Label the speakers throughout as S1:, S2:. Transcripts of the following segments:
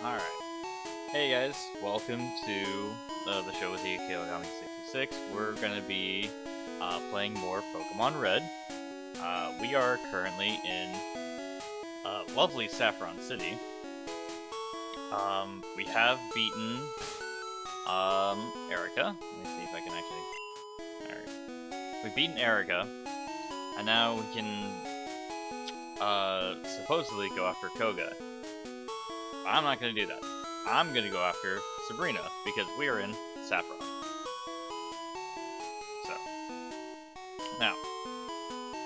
S1: Alright. Hey guys, welcome to the show with the KOGami66. We're gonna be playing more Pokemon Red. We are currently in lovely Saffron City. We have beaten Erica. Let me see if I can actually... Alright. We've beaten Erica, and now we can supposedly go after Koga. I'm not going to do that. I'm going to go after Sabrina, because we are in Saffron. So, now,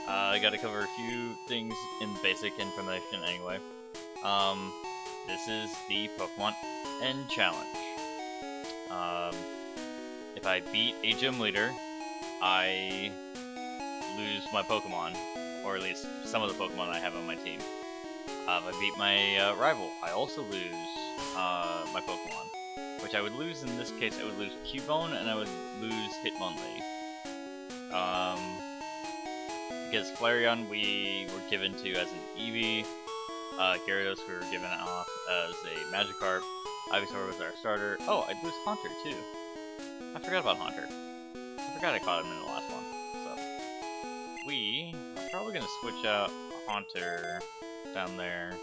S1: I gotta cover a few things in basic information anyway. This is the Pokemon End Challenge. If I beat a gym leader, I lose my Pokemon, or at least some of the Pokemon I have on my team. If I beat my rival, I also lose my Pokemon. Which I would lose in this case, I would lose Cubone and I would lose Hitmonlee. Because Flareon we were given to as an Eevee, Gyarados we were given off as a Magikarp, Ivysaur was our starter. Oh, I'd lose Haunter too. I forgot about Haunter. I forgot I caught him in the last one. So, we are probably going to switch out Haunter down there.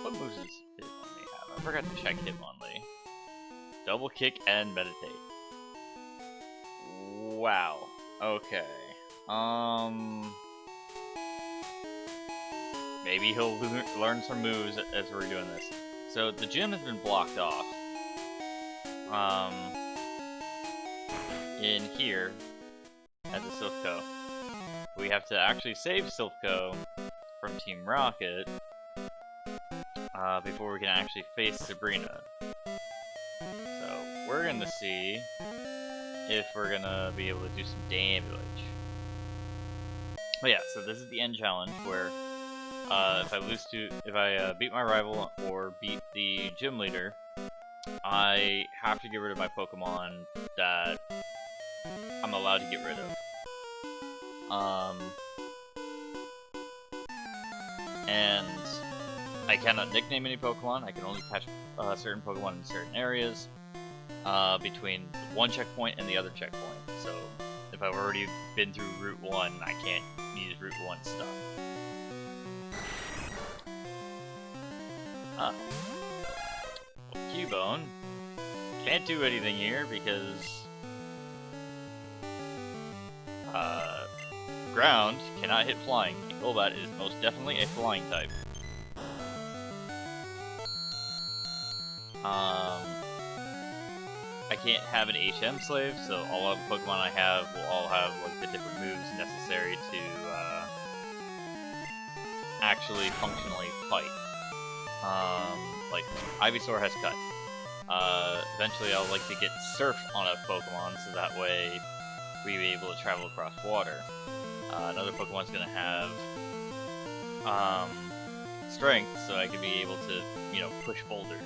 S1: What moves does Hitmonlee have? I forgot to check Hitmonlee. Double kick and meditate. Wow. Okay. Maybe he'll learn some moves as we're doing this. So the gym has been blocked off. In here at the Silph. We have to actually save Silph from Team Rocket before we can actually face Sabrina. So we're gonna see if we're gonna be able to do some damage. But yeah, so this is the end challenge where if I beat my rival or beat the gym leader, I have to get rid of my Pokemon that I'm allowed to get rid of. And I cannot nickname any Pokemon. I can only catch certain Pokemon in certain areas between one checkpoint and the other checkpoint. So if I've already been through Route 1, I can't use Route 1 stuff. Well, Cubone can't do anything here because ground cannot hit flying. Golbat is most definitely a flying type. I can't have an HM slave, so all of the Pokemon I have will all have like the different moves necessary to actually functionally fight. Like Ivysaur has Cut. Eventually I'll like to get Surf on a Pokemon so that way we'll be able to travel across water. Another Pokemon's gonna have Strength, so I can be able to, you know, push boulders.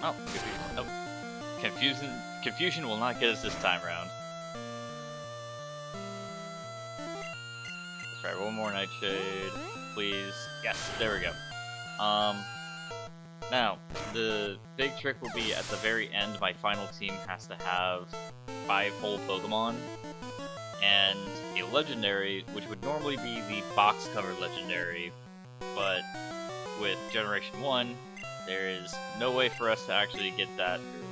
S1: Oh, nope. Confusion will not get us this time round. Let's try one more Nightshade, please. Yes, there we go. Now, the big trick will be at the very end, my final team has to have 5 whole Pokemon, and a legendary, which would normally be the box cover legendary, but with Generation 1, there is no way for us to actually get that through.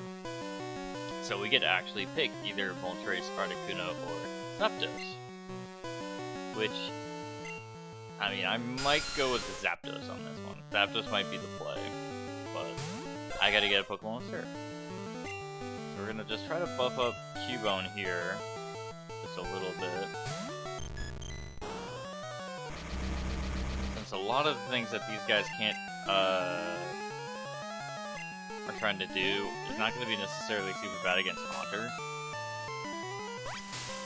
S1: So we get to actually pick either Moltres, Articuno, or Zapdos. Which, I mean, I might go with the Zapdos on this one. Zapdos might be the play, but I gotta get a Pokemon with Surf. So we're gonna just try to buff up Cubone here, just a little bit. Since a lot of the things that these guys can't, are trying to do is not going to be necessarily super bad against Haunter.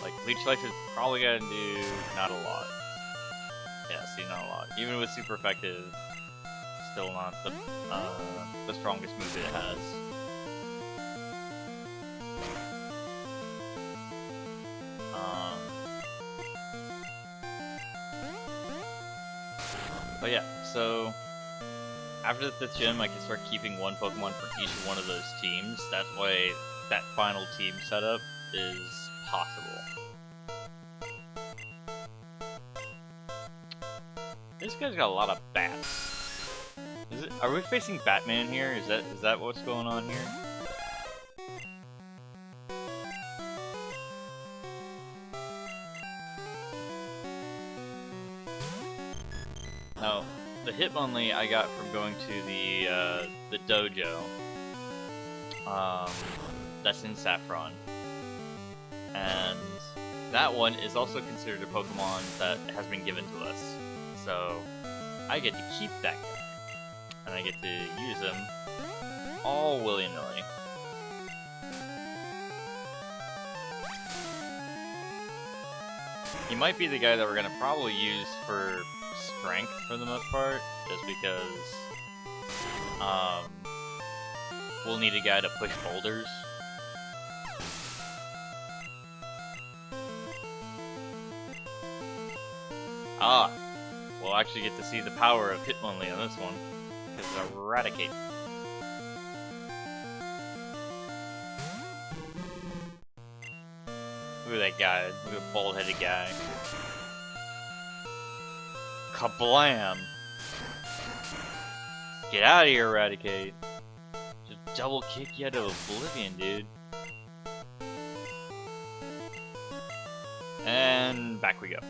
S1: Like, Leech Life is probably going to do not a lot. Yeah, see, not a lot. Even with super effective, still not the strongest move it has. But yeah, so after the 5th gym, I can start keeping one Pokemon for each one of those teams. That way, that final team setup is possible. This guy's got a lot of bats. Are we facing Batman here? Is that what's going on here? No, the Hitmonlee I got from going to the dojo. That's in Saffron, and that one is also considered a Pokemon that has been given to us. So I get to keep that guy, and I get to use him all willy-nilly. He might be the guy that we're gonna probably use for strength for the most part, just because we'll need a guy to push boulders. Ah, we'll actually get to see the power of Hitmonlee on this one, because it's Eradicate. Look at that guy, look at that bald-headed guy. Kablam! Get out of here, Eradicate. Just double kick you out of oblivion, dude. And back we go.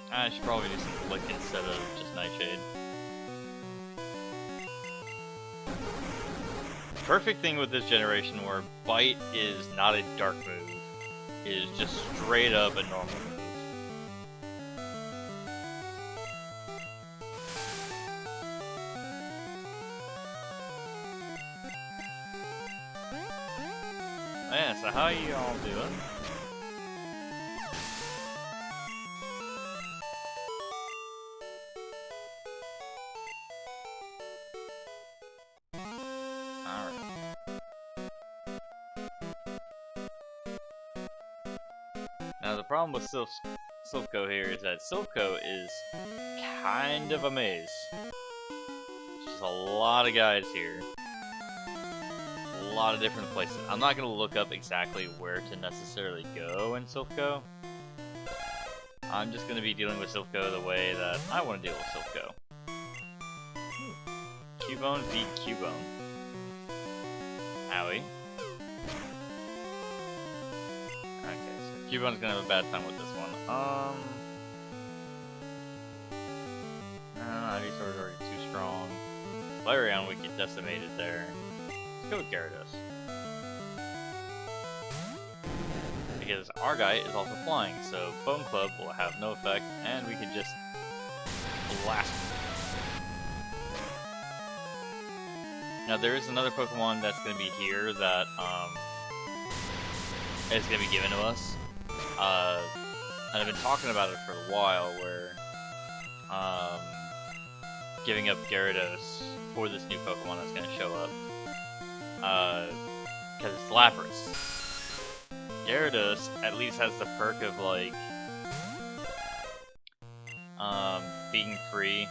S1: I should probably do some Flick instead of just Nightshade. Perfect thing with this generation where Bite is not a dark move, it is just straight up a normal move. Yeah, so how you all doing? Now the problem with Silph here is that Silph is kind of a maze. There's just a lot of guys here. A lot of different places. I'm not going to look up exactly where to necessarily go in Silph. I'm just going to be dealing with Silph the way that I want to deal with Silph. Cubone v Cubone. Owie. Cubone's gonna have a bad time with this one. No, Ivysaur's already too strong. Flareon would get decimated there. Let's go with Gyarados. Because our guy is also flying, so Bone Club will have no effect, and we can just blast him. Now there is another Pokemon that's gonna be here that is gonna be given to us. And I've been talking about it for a while, where giving up Gyarados for this new Pokemon that's going to show up, because it's Lapras. Gyarados at least has the perk of like being free,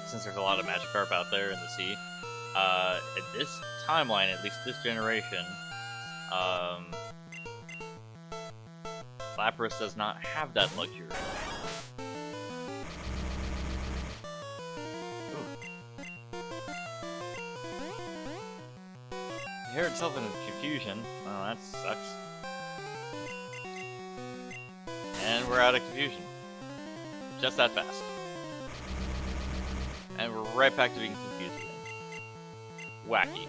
S1: since there's a lot of Magikarp out there in the sea. At this timeline, at least this generation, Lapras does not have that luxury. The hair itself in confusion. Oh, that sucks. And we're out of confusion. Just that fast. And we're right back to being confused again. Wacky.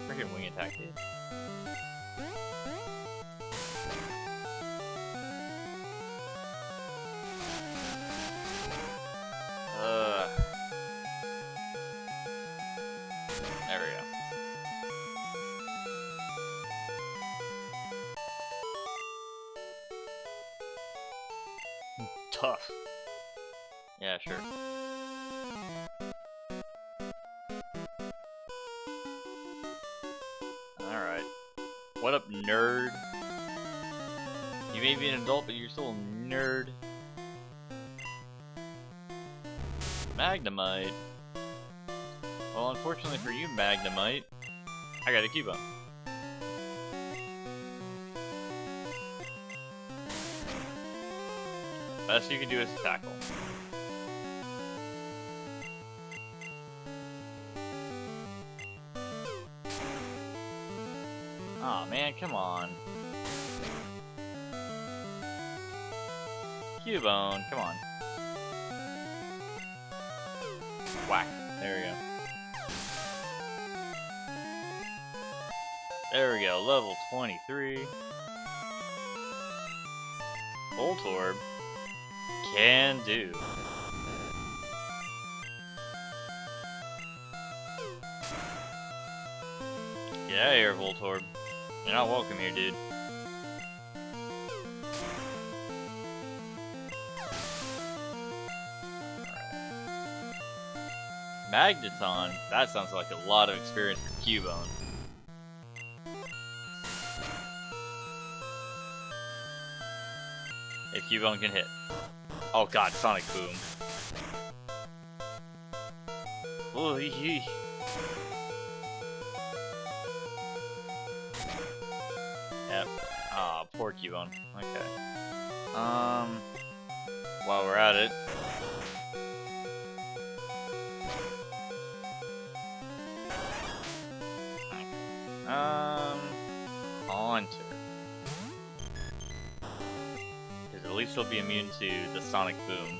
S1: Freaking wing attack, dude. There we go. Tough. Yeah, sure. Alright. What up, nerd? You may be an adult, but you're still a nerd. Magnemite? Well, unfortunately for you, Magnemite, I got a Cubone. Best you can do is tackle. Aw, man, come on. Cubone, come on. Whack. There we go. There we go, level 23. Voltorb. Can do. Get out of here, Voltorb. You're not welcome here, dude. Magneton. That sounds like a lot of experience for Cubone. If Cubone can hit. Oh god, Sonic Boom. Oh, hee. Yep. Ah, poor Cubone. Okay. While we're at it. Haunter. Because at least he'll be immune to the Sonic Boom.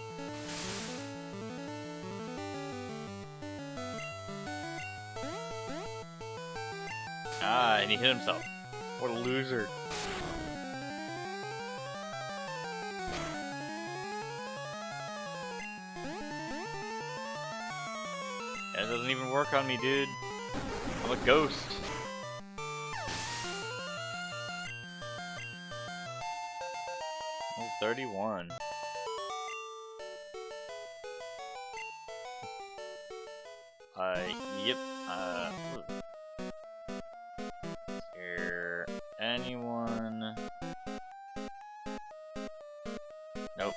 S1: Ah, and he hit himself. What a loser. That doesn't even work on me, dude. I'm a ghost. Oh, 31. Yep. Is there anyone? Nope.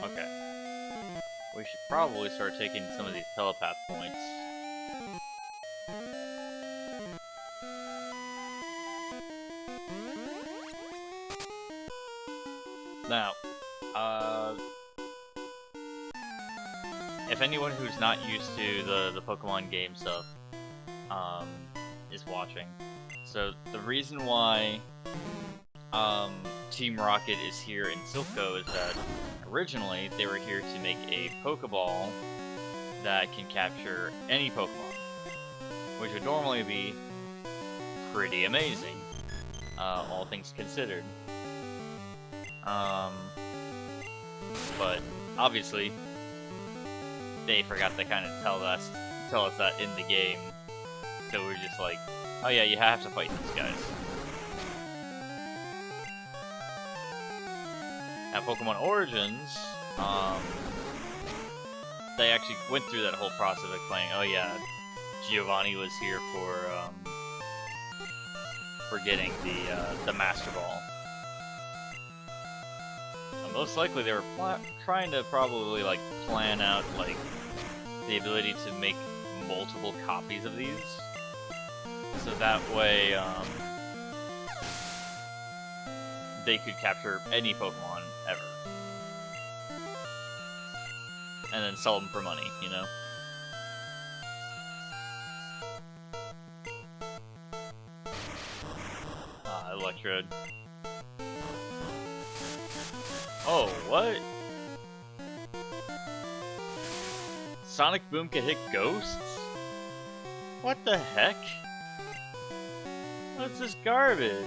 S1: Okay. We should probably start taking some of these telepath points. Now, if anyone who's not used to the Pokemon game stuff, is watching, so the reason why, Team Rocket is here in Silph is that originally they were here to make a Pokeball that can capture any Pokemon, which would normally be pretty amazing, all things considered. But obviously they forgot to kind of tell us that in the game, so we're just like, oh yeah, you have to fight these guys. At Pokemon Origins, they actually went through that whole process of explaining, oh yeah, Giovanni was here for getting the Master Ball. Most likely they were trying to probably like plan out like the ability to make multiple copies of these, so that way they could capture any Pokemon ever and then sell them for money, you know? Electrode. Oh, what? Sonic Boom can hit ghosts? What the heck? What's this garbage?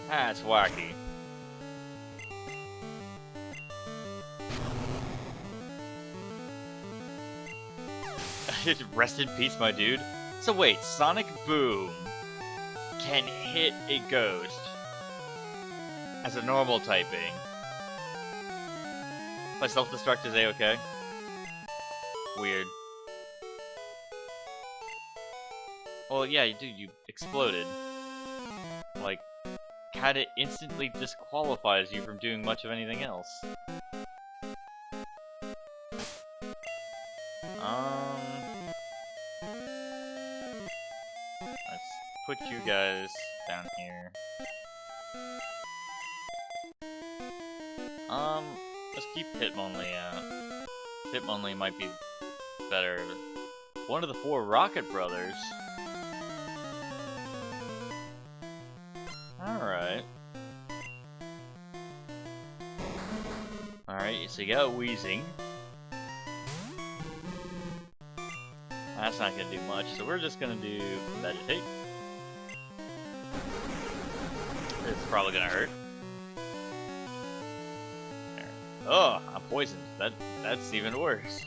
S1: That's wacky. Rest in peace, my dude. So wait, Sonic Boom can hit a ghost, as a normal typing. If I self-destruct, is A-okay? Weird. Well, yeah, dude, you exploded. Like, kinda instantly disqualifies you from doing much of anything else. Let's put you guys down here. Let's keep Hitmonlee out. Hitmonlee might be better. One of the 4 Rocket Brothers. Alright. Alright, so you got Wheezing. That's not gonna do much, so we're just gonna do Vegetate. It's probably gonna hurt. There. Oh, I'm poisoned. That's even worse.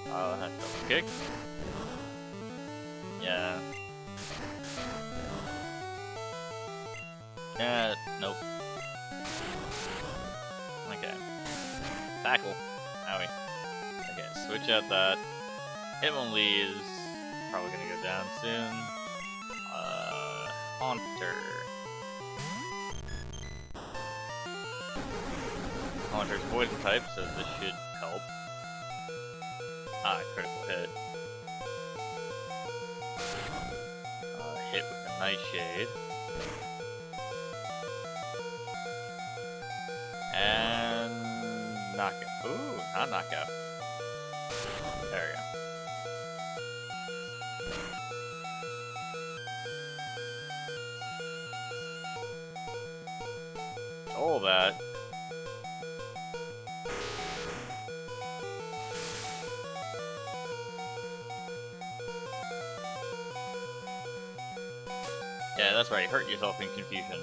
S1: Double kick. Yeah. Nope. Okay. Tackle. Owie. Okay, switch out that. Hitmonlee is probably gonna go down soon. Haunter. Haunter's poison type, so this should help. Critical hit. Hit with a Nightshade. And knockout. Ooh, not knockout. There we go. All that. Yeah, that's right. Hurt yourself in confusion.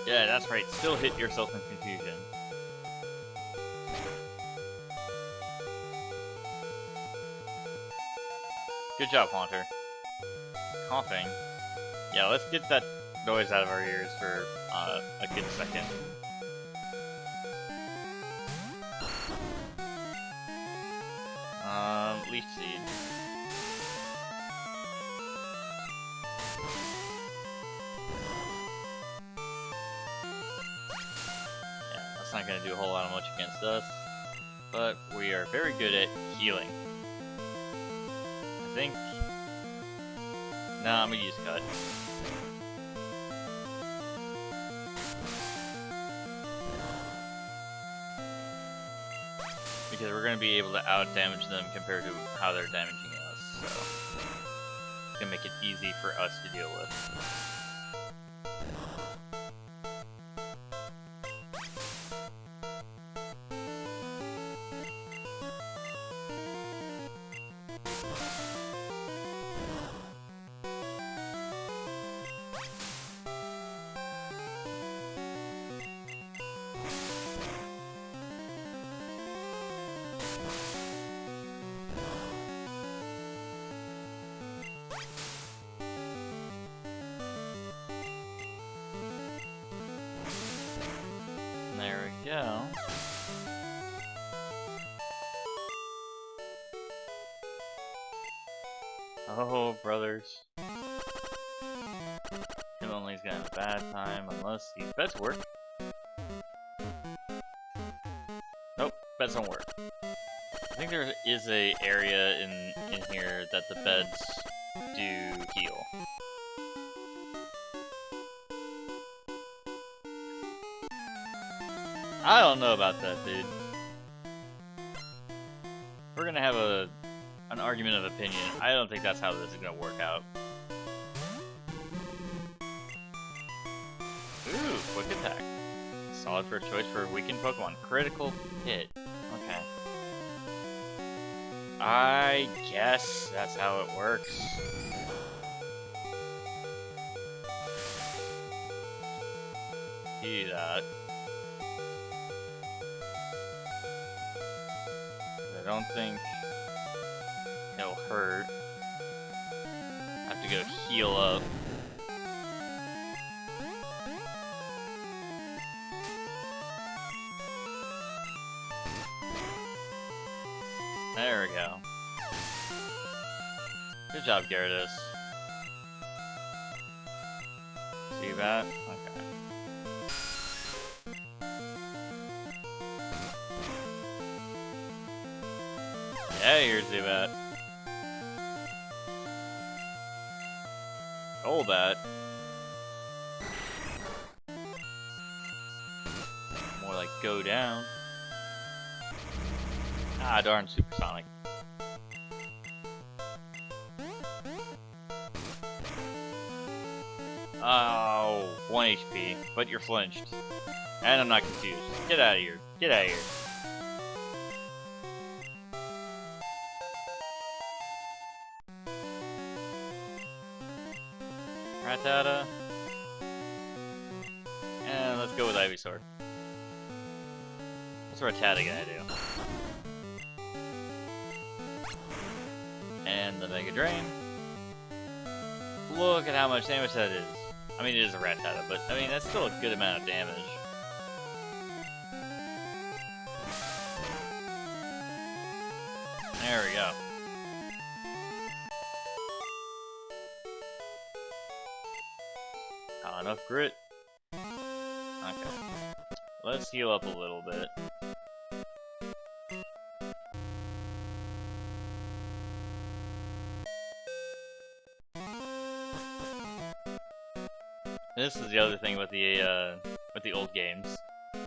S1: Yeah, that's right. Still hit yourself in confusion. Good job, Haunter. Coughing. Yeah, let's get that noise out of our ears for a good second. Leaf Seed. Yeah, that's not gonna do a whole lot of much against us, but we are very good at healing. I think. Nah, I'm gonna use Cut. Because we're going to be able to out-damage them compared to how they're damaging us, so it's going to make it easy for us to deal with. There we go. Oh, brothers. Hitmonlee's gonna have a bad time unless these bets work. Nope, bets don't work. I think there is a area in here that the beds do heal. I don't know about that, dude. We're gonna have an argument of opinion. I don't think that's how this is gonna work out. Ooh, quick attack. Solid first choice for weakened Pokemon. Critical hit. Okay. I guess that's how it works. See that. I don't think It'll hurt. Have to go heal up. There we go. Good job, Gyarados. See that? Okay. Yeah, here's Zubat. Golbat. More like go down. Ah, darn, Supersonic. Oh, 1 HP, but you're flinched. And I'm not confused. Get out of here. Get out of here. Rattata. And let's go with Ivysaur. What's Rattata gonna do? And the Mega Drain. Look at how much damage that is. I mean, it is a Rattata, but I mean, that's still a good amount of damage. There we go. Enough grit. Okay. Let's heal up a little bit. This is the other thing with the old games.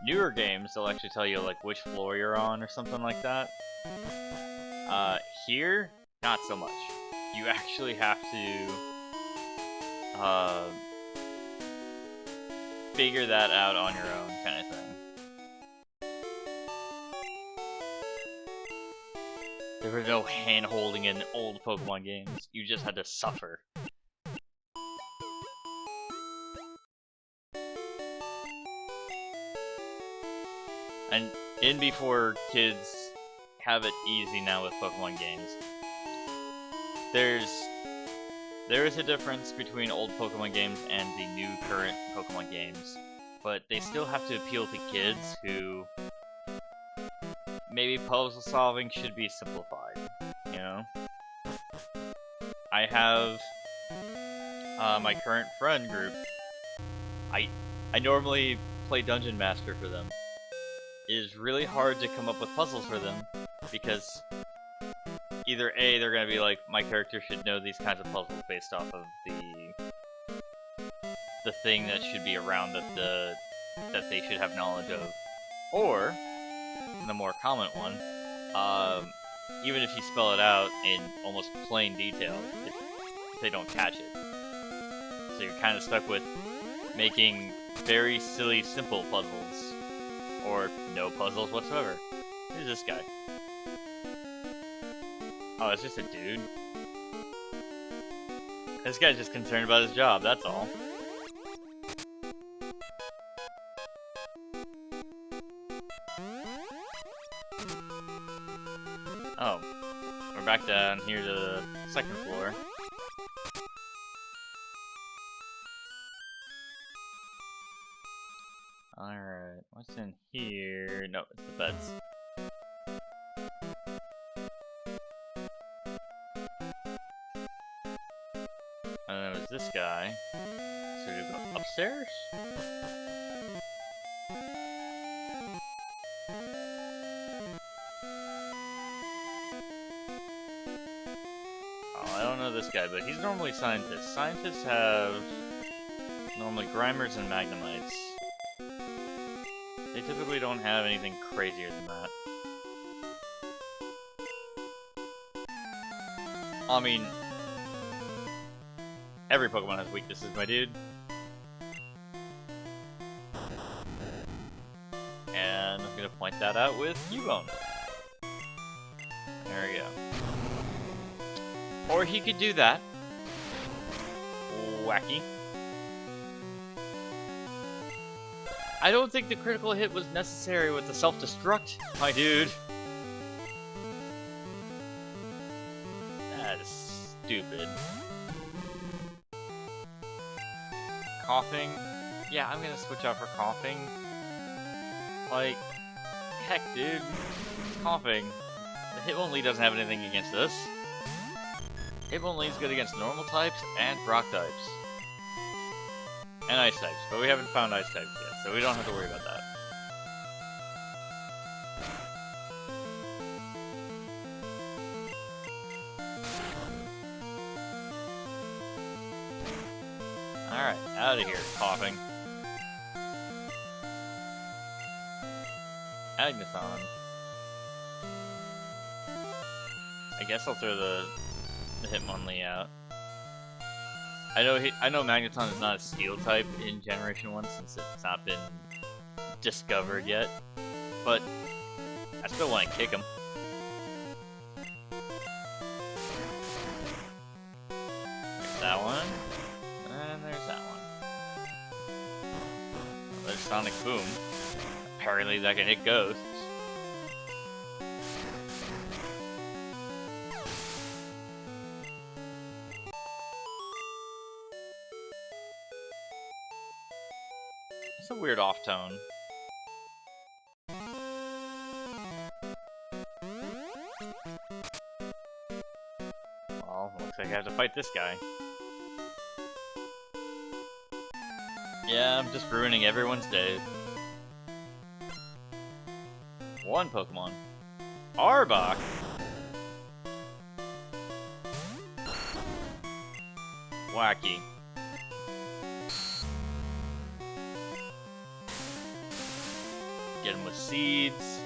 S1: Newer games, they'll actually tell you like which floor you're on or something like that. Here, not so much. You actually have to figure that out on your own, kind of thing. There was no hand-holding in old Pokemon games. You just had to suffer. And in before kids have it easy now with Pokemon games, there is a difference between old Pokemon games and the new current Pokemon games, but they still have to appeal to kids who maybe puzzle solving should be simplified, you know? I have my current friend group. I normally play Dungeon Master for them. It is really hard to come up with puzzles for them because either A, they're gonna be like, my character should know these kinds of puzzles based off of the thing that should be around that they should have knowledge of, or the more common one, even if you spell it out in almost plain detail, if they don't catch it. So you're kind of stuck with making very silly, simple puzzles, or no puzzles whatsoever. Who's this guy? Oh, it's just a dude. This guy's just concerned about his job, that's all. Oh, we're back down here to the second floor. Alright, what's in here? No, it's the beds. And then there's this guy. So we go upstairs? Oh, I don't know this guy, but he's normally scientists. Scientists have normally Grimers and Magnemites. They typically don't have anything crazier than that. I mean, every Pokemon has weaknesses, my dude. And I'm gonna point that out with Cubone. There we go. Or he could do that. Wacky. I don't think the critical hit was necessary with the self-destruct, my dude. stupid. Coughing? Yeah, I'm gonna switch out for coughing. Like, heck, dude. Coughing. The Hitmonlee doesn't have anything against this. Hitmonlee's good against normal types and rock types. And ice types, but we haven't found ice types yet, so we don't have to worry about that. Alright, out of here, coughing. Agnathon. I guess I'll throw the Hitmonlee out. I know Magneton is not a Steel type in Generation 1 since it's not been discovered yet, but I still want to kick him. There's that one, and there's that one. There's Sonic Boom. Apparently that can hit ghosts. It's a weird off tone. Well, looks like I have to fight this guy. Yeah, I'm just ruining everyone's day. One Pokemon. Arbok? Wacky. Get him with seeds.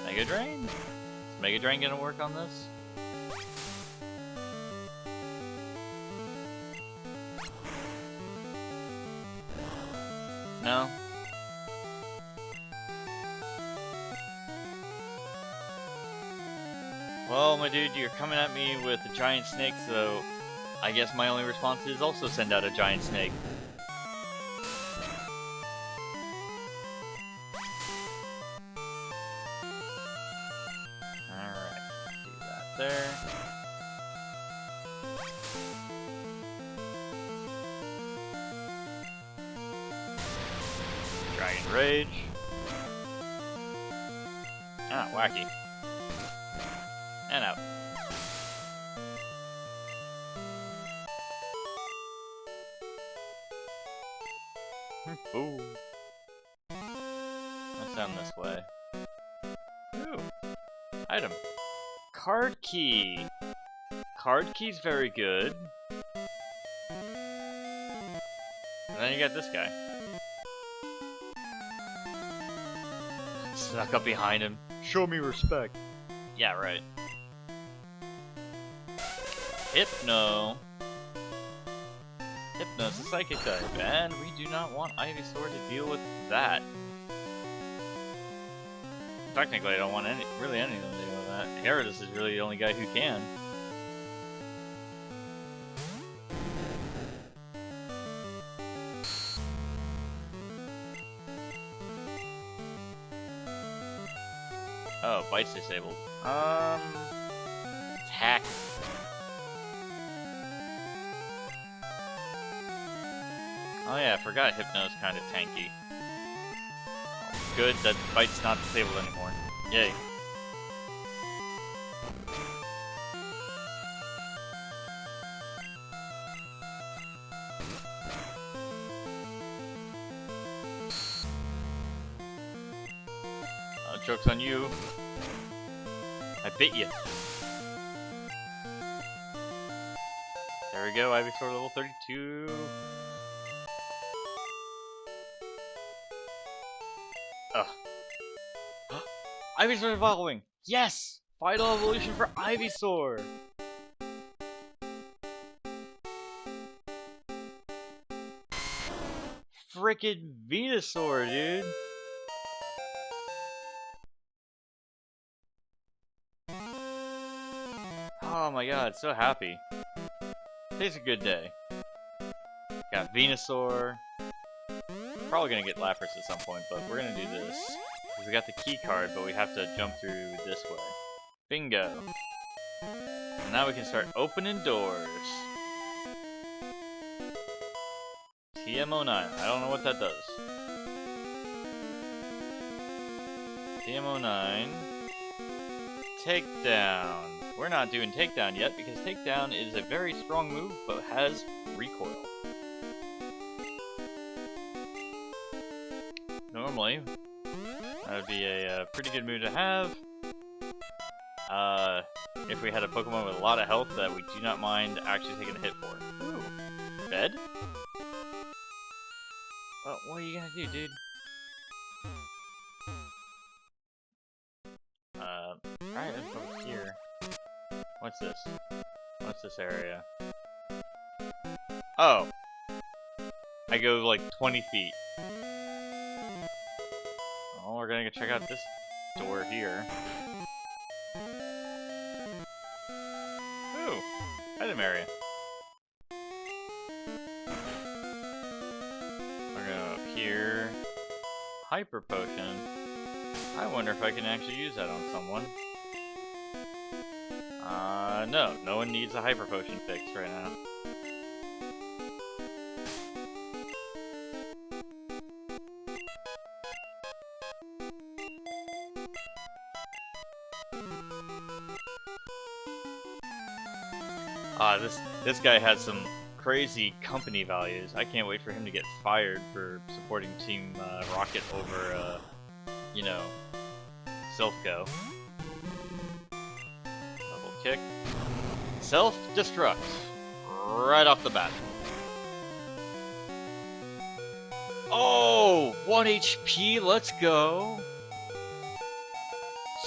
S1: Mega Drain? Is Mega Drain gonna work on this? No? Well, my dude, you're coming at me with a giant snake, so I guess my only response is also send out a giant snake. Alright, do that there. Dragon Rage. Ah, wacky. And out. Ooh. Let's down this way. Ooh. Item. Card key. Card key's very good. And then you got this guy. Snuck up behind him. Show me respect. Yeah, right. Hypno. Hypno's a psychic type, and we do not want Ivysaur to deal with that. Technically, I don't want really anything to deal with that. Gyarados is really the only guy who can. Oh, Bite's disabled. Attack. Oh yeah, I forgot Hypno's kind of tanky. Good, that Bite's not disabled anymore. Yay. Joke's on you. I bit you. There we go, Ivysaur level 32. Ugh. Ivysaur evolving! Yes! Final evolution for Ivysaur! Frickin' Venusaur, dude! Oh my god, so happy. Today's a good day. Got Venusaur. Probably gonna get Lapras at some point, but we're gonna do this. We got the key card, but we have to jump through this way. Bingo. And now we can start opening doors. TM09. I don't know what that does. TM09. Takedown. We're not doing takedown yet because takedown is a very strong move but has recoil. Normally, that would be a pretty good move to have. If we had a Pokemon with a lot of health that we do not mind actually taking a hit for. Ooh. Bed? Well, what are you gonna do, dude? Alright, let's go here. What's this? What's this area? Oh! I go like 20 feet. Well, we're gonna go check out this door here. Ooh! Item area. We're gonna go up here. Hyper Potion. I wonder if I can actually use that on someone. No one needs a Hyper Potion fix right now. This guy has some crazy company values. I can't wait for him to get fired for supporting Team Rocket over, you know, Silph Go. Double kick. Self-destruct. Right off the bat. Oh! 1 HP, let's go!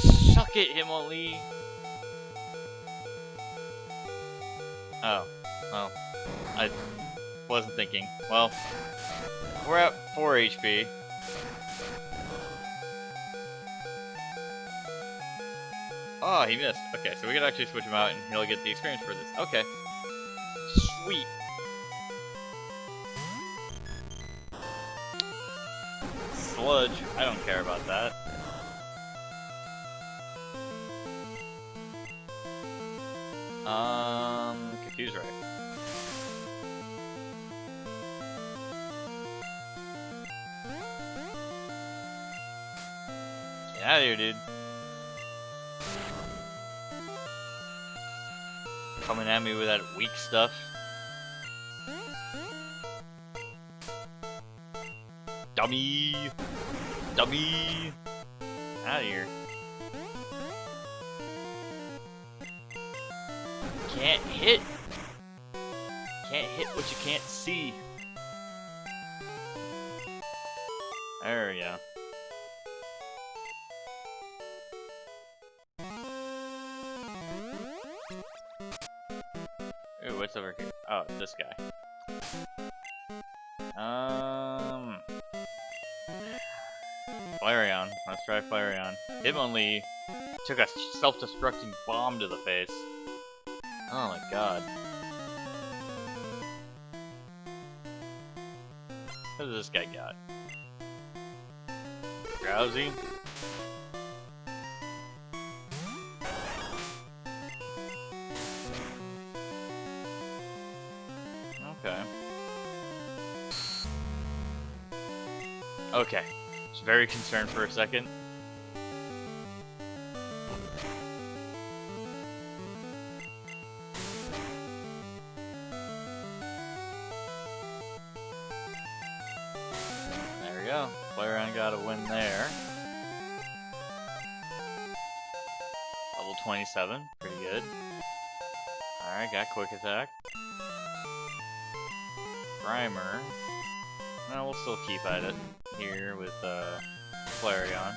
S1: Suck it, Hitmonlee! Oh. Well. I wasn't thinking. Well, we're at 4 HP. Oh, he missed. Okay, so we can actually switch him out and he'll get the experience for this. Okay. Sweet. Sludge. I don't care about that. Confuse Ray. Get out of here, dude. Coming at me with that weak stuff. Dummy! Dummy! Out of here. Can't hit! Can't hit what you can't see. There we go. Ooh, what's over here? Oh, this guy. Flareon. Let's try Flareon. Hitmonlee took a self-destructing bomb to the face. Oh my god. What does this guy got? Drowsy? Okay. Okay. I was very concerned for a second. There we go. Flareon got a win there. Level 27. Pretty good. Alright, got quick attack. Primer. No, we'll still keep at it here with Flareon.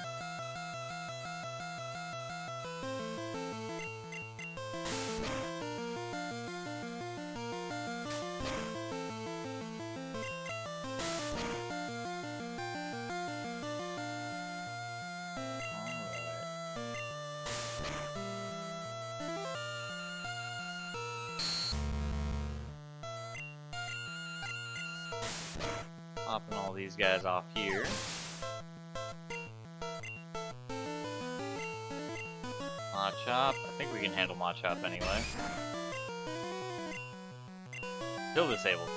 S1: Popping all these guys off here. Machop. I think we can handle Machop anyway. Still disabled.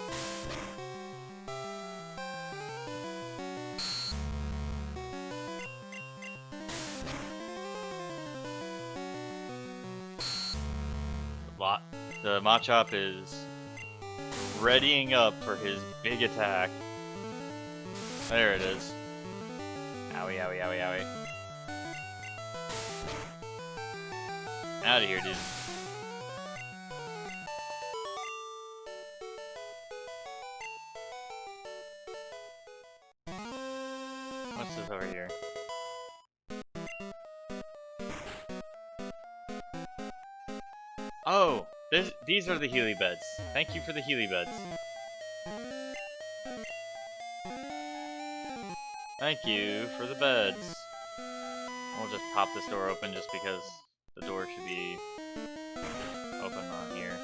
S1: The Machop is readying up for his big attack. There it is. Owie, owie, owie, owie. Out of here, dude. What's this over here? Oh, these are the Healy beds. Thank you for the Healy beds. Thank you for the beds. We'll just pop this door open just because the door should be open on here.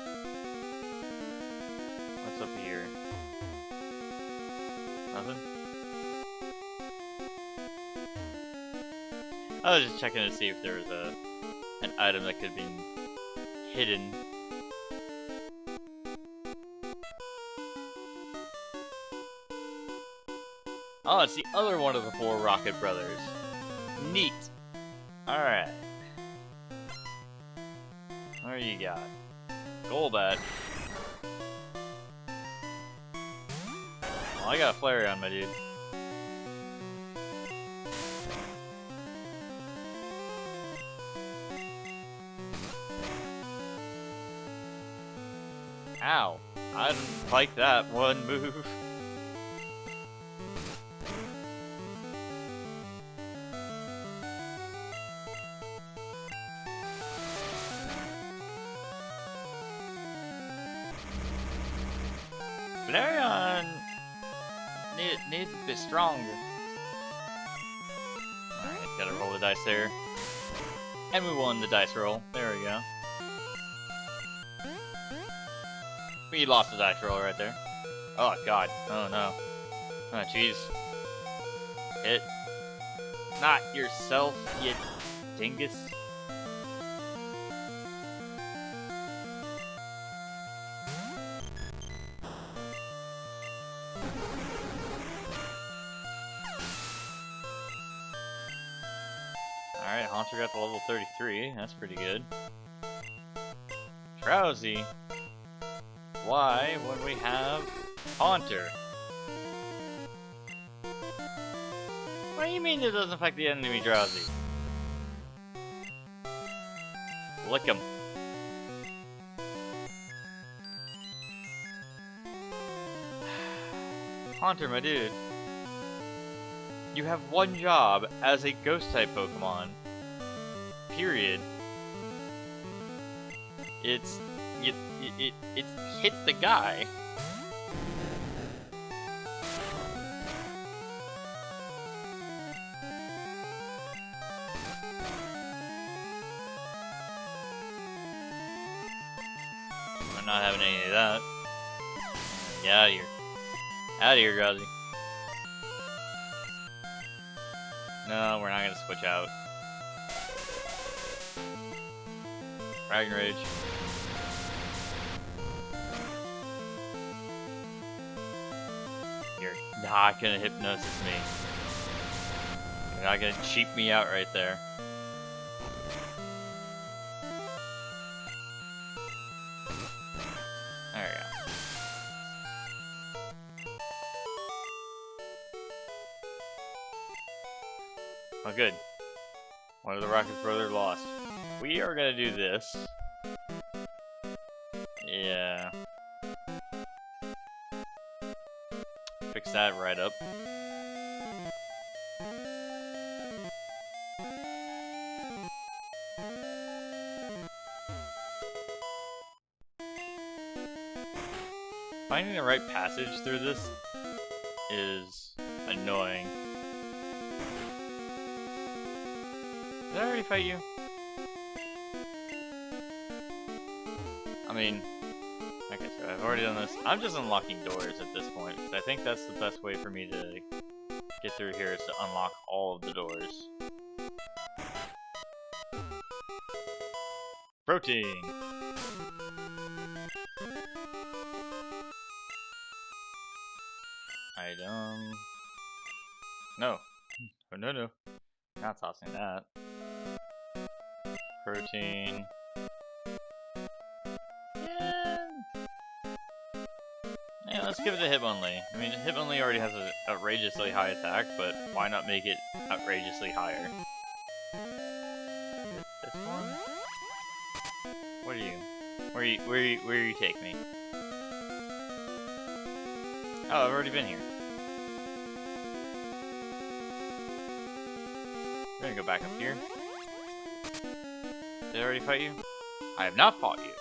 S1: What's up here? Nothing? I was just checking to see if there was an item that could be hidden. Oh, it's the other one of the 4 Rocket Brothers. Neat. Alright. What do you got? Golbat. Oh, I got a Flareon, my dude. Ow. I didn't like that one move. Flareon needs a bit stronger. Alright, gotta roll the dice there. And we won the dice roll. There we go. We lost the dice roll right there. Oh god. Oh no. Oh jeez. Hit. Not yourself, you dingus. Alright, Haunter got to level 33. That's pretty good. Drowsy. Why when we have Haunter? What do you mean it doesn't affect the enemy Drowsy? Lick him. Haunter, my dude. You have one job as a Ghost-type Pokemon. Period. It's hit the guy. I'm not having any of that. Get out of here. Out of here, Drowsy. No, we're not gonna switch out. Dragon Rage. You're not gonna hypnosis me. You're not gonna cheap me out right there. There we go. Oh good. One of the Rocket Brothers lost. We are gonna do this. Yeah. Fix that right up. Finding the right passage through this is annoying. Did I already fight you? I mean, okay, so I've already done this. I'm just unlocking doors at this point, because I think that's the best way for me to get through here is to unlock all of the doors. Protein. Item. No. Oh, no, no. Not tossing that. Protein. Yeah, let's give it to Hitmonlee. I mean, Hitmonlee already has an outrageously high attack, but why not make it outrageously higher? This one? What are you? Where you take me? Oh, I've already been here. We're gonna go back up here. Did I already fight you? I have not fought you.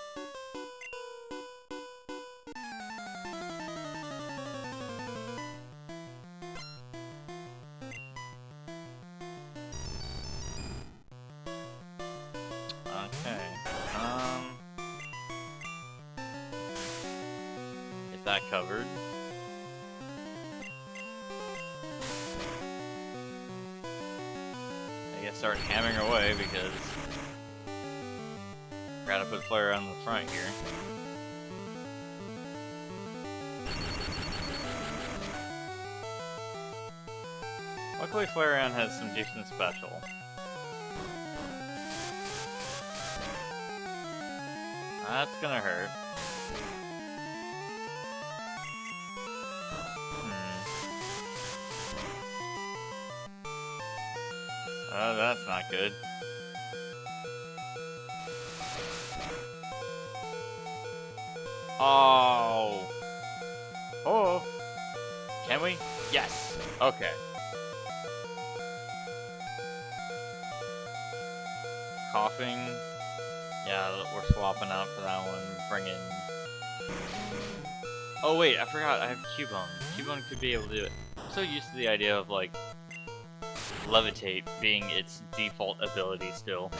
S1: Get that covered. I guess start hammering away because gotta put Flare on the front here. Luckily Flareon has some decent special. That's gonna hurt. Oh, that's not good. Oh. Oh. Can we? Yes. Okay. Coughing. Yeah, we're swapping out for that one. Bring in. Oh wait, I forgot. I have Cubone. Cubone could be able to do it. I'm so used to the idea of like Levitate being its default ability still.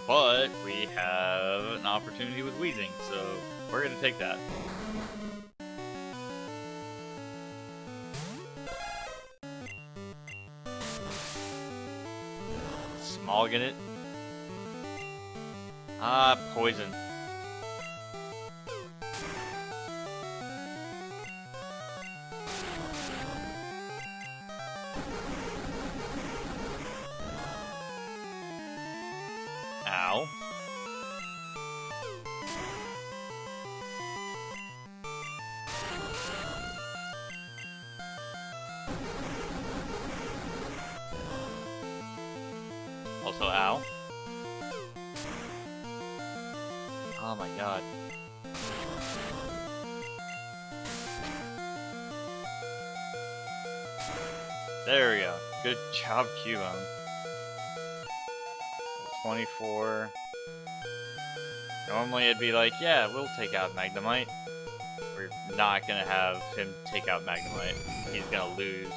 S1: But we have an opportunity with Weezing, so we're gonna take that. Smogging it. Ah, poison. Ow. Also, ow. Oh my god. There we go. Good job, Cubone. 24. Normally it'd be like, yeah, we'll take out Magnemite. We're not gonna have him take out Magnemite. He's gonna lose.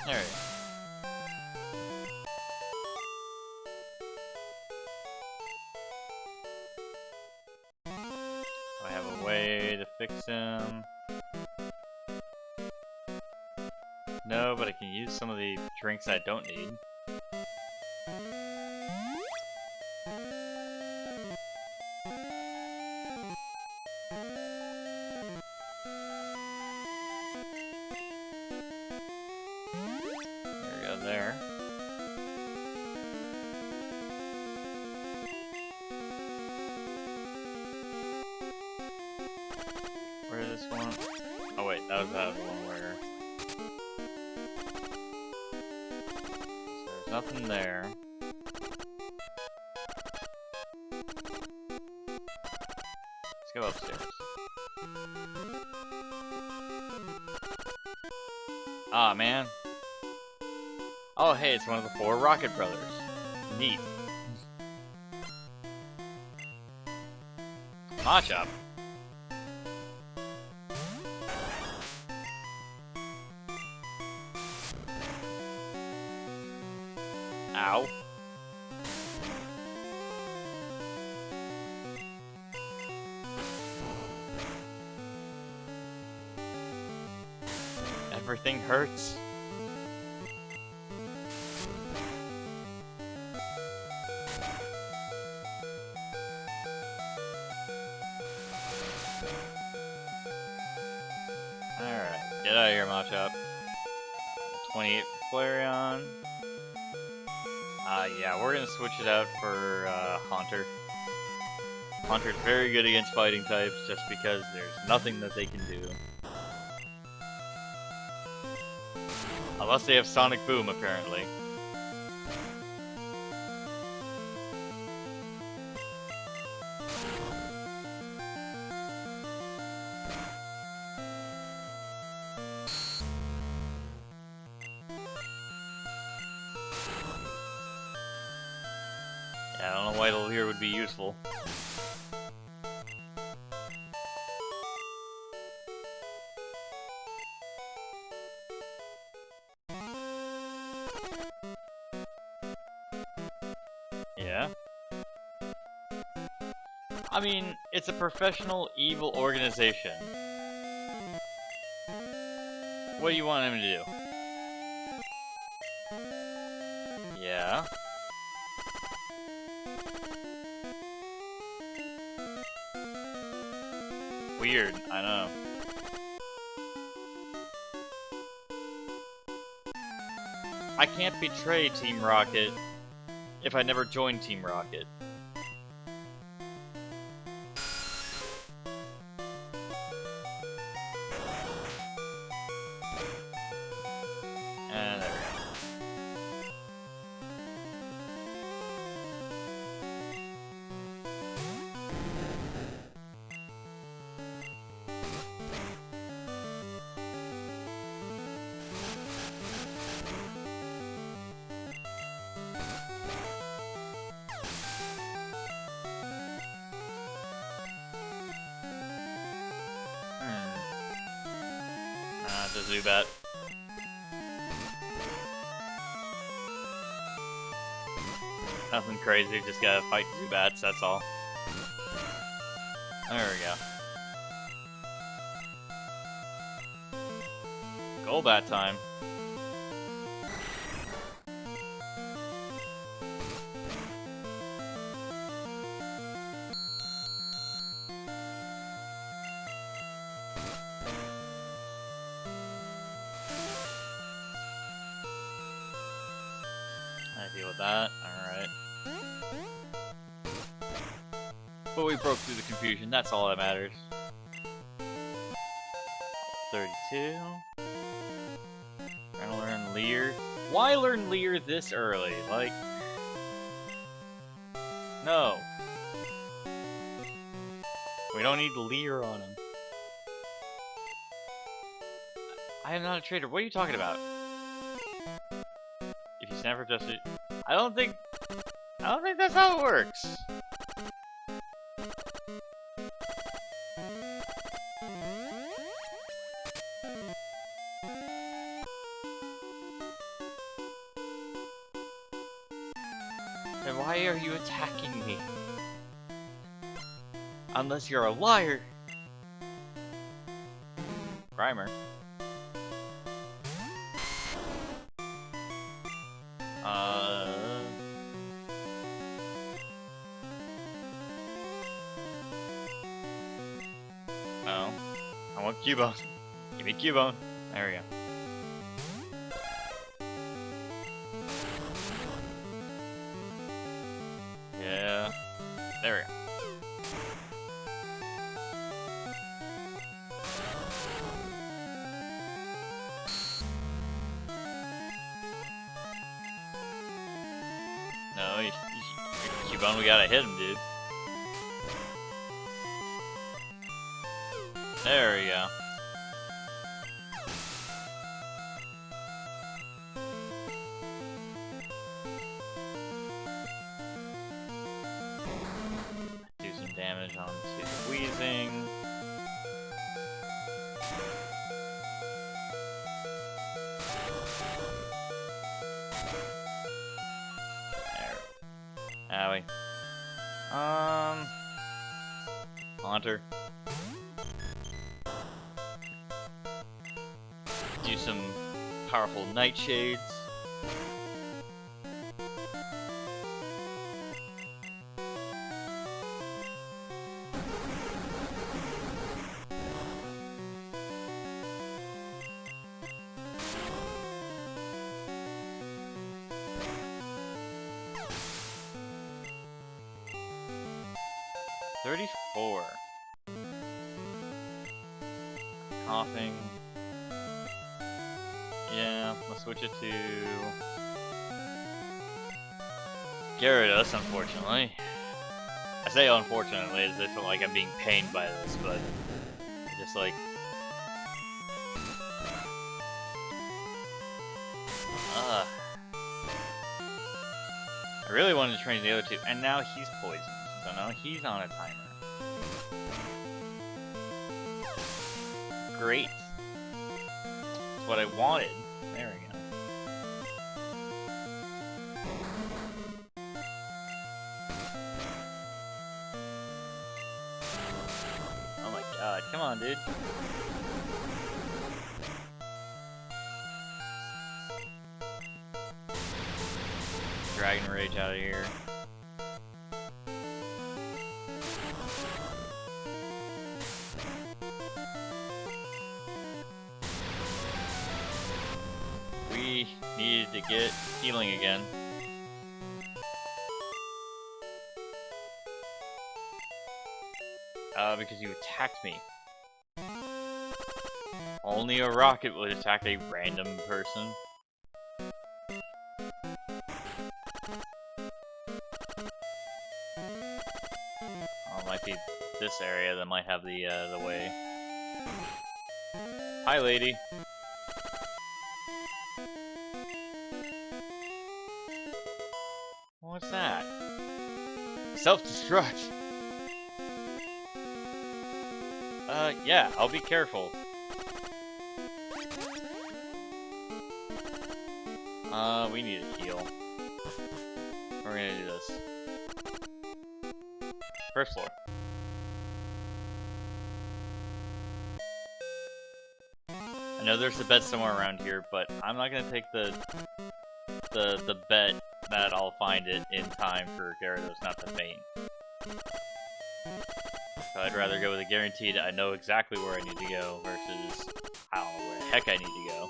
S1: There we go. I have a way to fix him. No, but I can use some of the drinks I don't need. There we go, there. Where is this one? Oh wait, that was that one where... So there's nothing there. Let's go upstairs. Ah, man. Oh, hey, it's one of the 4 Rocket Brothers. Neat. Machop. Ow. Everything hurts. Alright, get out of here, Machop. 28 for Flareon. Yeah, we're gonna switch it out for Haunter. Haunter's very good against fighting types just because there's nothing that they can do. Unless they have Sonic Boom, apparently. Yeah, I don't know why the Leer would be useful. Yeah? I mean, it's a professional evil organization. What do you want him to do? Yeah? Weird, I know. I can't betray Team Rocket if I never joined Team Rocket. And there we go. The Zubat. Nothing crazy, just gotta fight Zubats, that's all. There we go. Golbat time. I deal with that, alright. But we broke through the confusion, that's all that matters. 32. Trying to learn Leer. Why learn Leer this early? Like... No. We don't need Leer on him. I am not a traitor, what are you talking about? If you snap for just it... I don't think that's how it works. Then why are you attacking me? Unless you're a liar. Grimer. No. I want Cubone. Give me Cubone. There we go. Yeah. There we go. No, Cubone, we gotta hit him, dude. There we go. Do some damage onto the Wheezing. There. Owie. Haunter. Do some powerful nightshades. $34. Coughing. Yeah, let's switch it to Gyarados, unfortunately. I say unfortunately as if like I'm being pained by this, but just like I really wanted to train the other two, and now he's poisoned. So now he's on a timer. Great. That's what I wanted. There we go. Oh my god, come on, dude. Dragon Rage out of here. We needed to get healing again. Because you attacked me. Only a rocket would attack a random person. Oh, it might be this area that might have the way. Hi, lady. What's that? Self-destruct. Yeah, I'll be careful. We need a heal. We're gonna do this. First floor. I know there's a bed somewhere around here, but I'm not gonna take the bet that I'll find it in time for Gyarados not to faint. So I'd rather go with a guaranteed I know exactly where I need to go versus I don't know where the heck I need to go.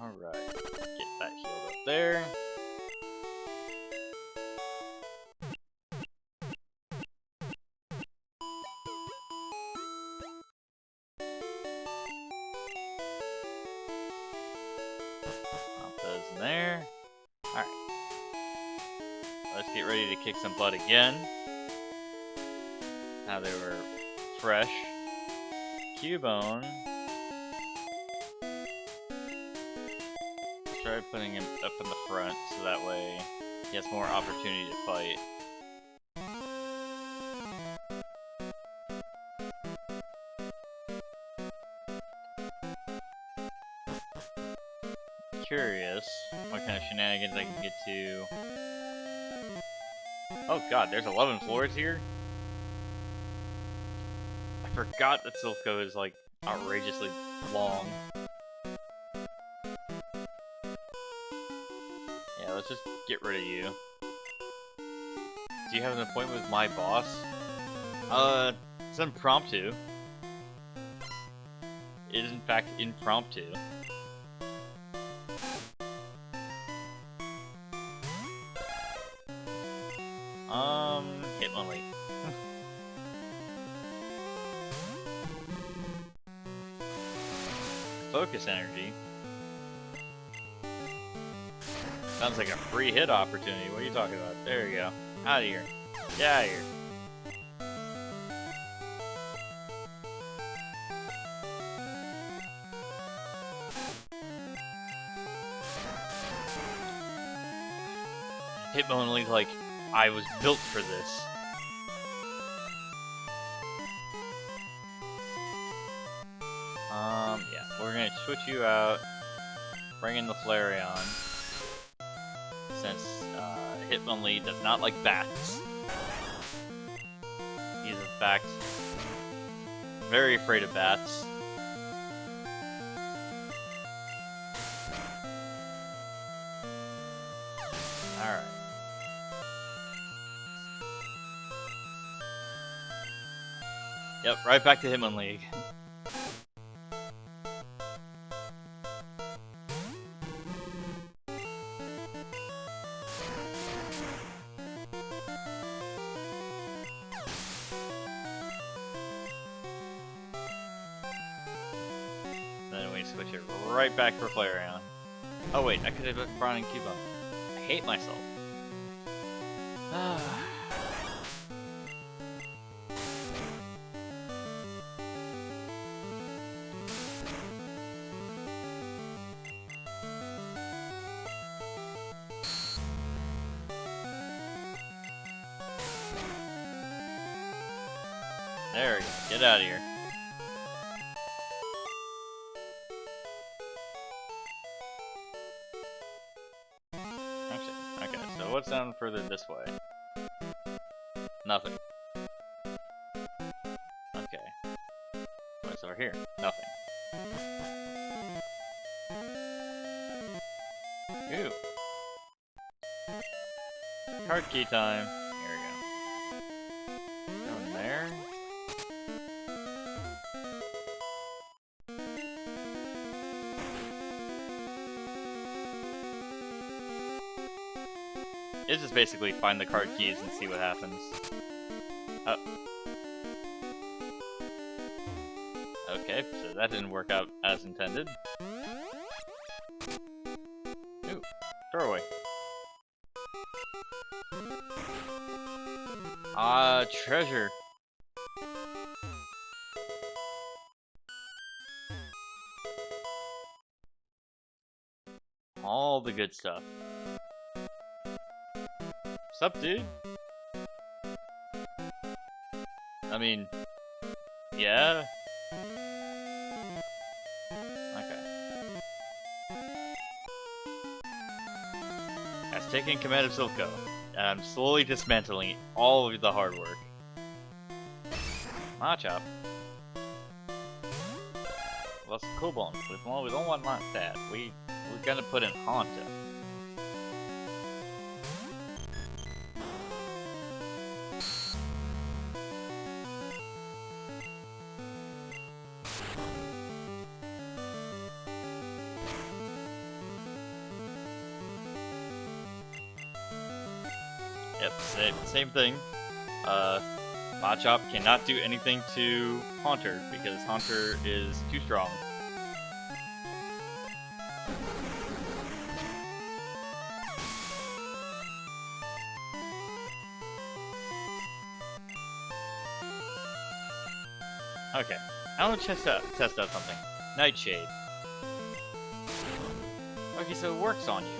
S1: Alright, get that healed up there. Pop those in there. Alright. Let's get ready to kick some butt again. Now they were fresh. Cubone. Try putting him up in the front so that way he has more opportunity to fight. Curious what kind of shenanigans I can get to. Oh god, there's 11 floors here? I forgot that Silph is like outrageously long. Yeah, let's just get rid of you. Do you have an appointment with my boss? It's impromptu. It is in fact impromptu. Hitmonlee. Focus energy. Sounds like a free hit opportunity. What are you talking about? There you go. Out of here. Get out of here. Hitmonlee, like, I was built for this. we're gonna switch you out, bring in the Flareon, since Hitmonlee does not like bats. He is in fact very afraid of bats. Alright. Yep, right back to Hitmonlee. Then we switch it right back for Flareon. Oh wait, I could have brought in Cubone. I hate myself. There we go. Get out of here. Actually, okay, so what's down further this way? Nothing. Okay. What's over here? Nothing. Ooh. Card key time. Here we go. Down there. It's just basically find the card keys and see what happens. Oh. Okay, so that didn't work out as intended. Ooh, throwaway. Ah, treasure. All the good stuff. Sup, dude? I mean, yeah. Okay. I've taken command of Silph, and I'm slowly dismantling all of the hard work. Machop. Well, it's Cubone. We don't want that. We're gonna put in Kanto. Yep, same thing. Machop cannot do anything to Haunter because Haunter is too strong. Okay, I want to test out something. Nightshade. Okay, so it works on you.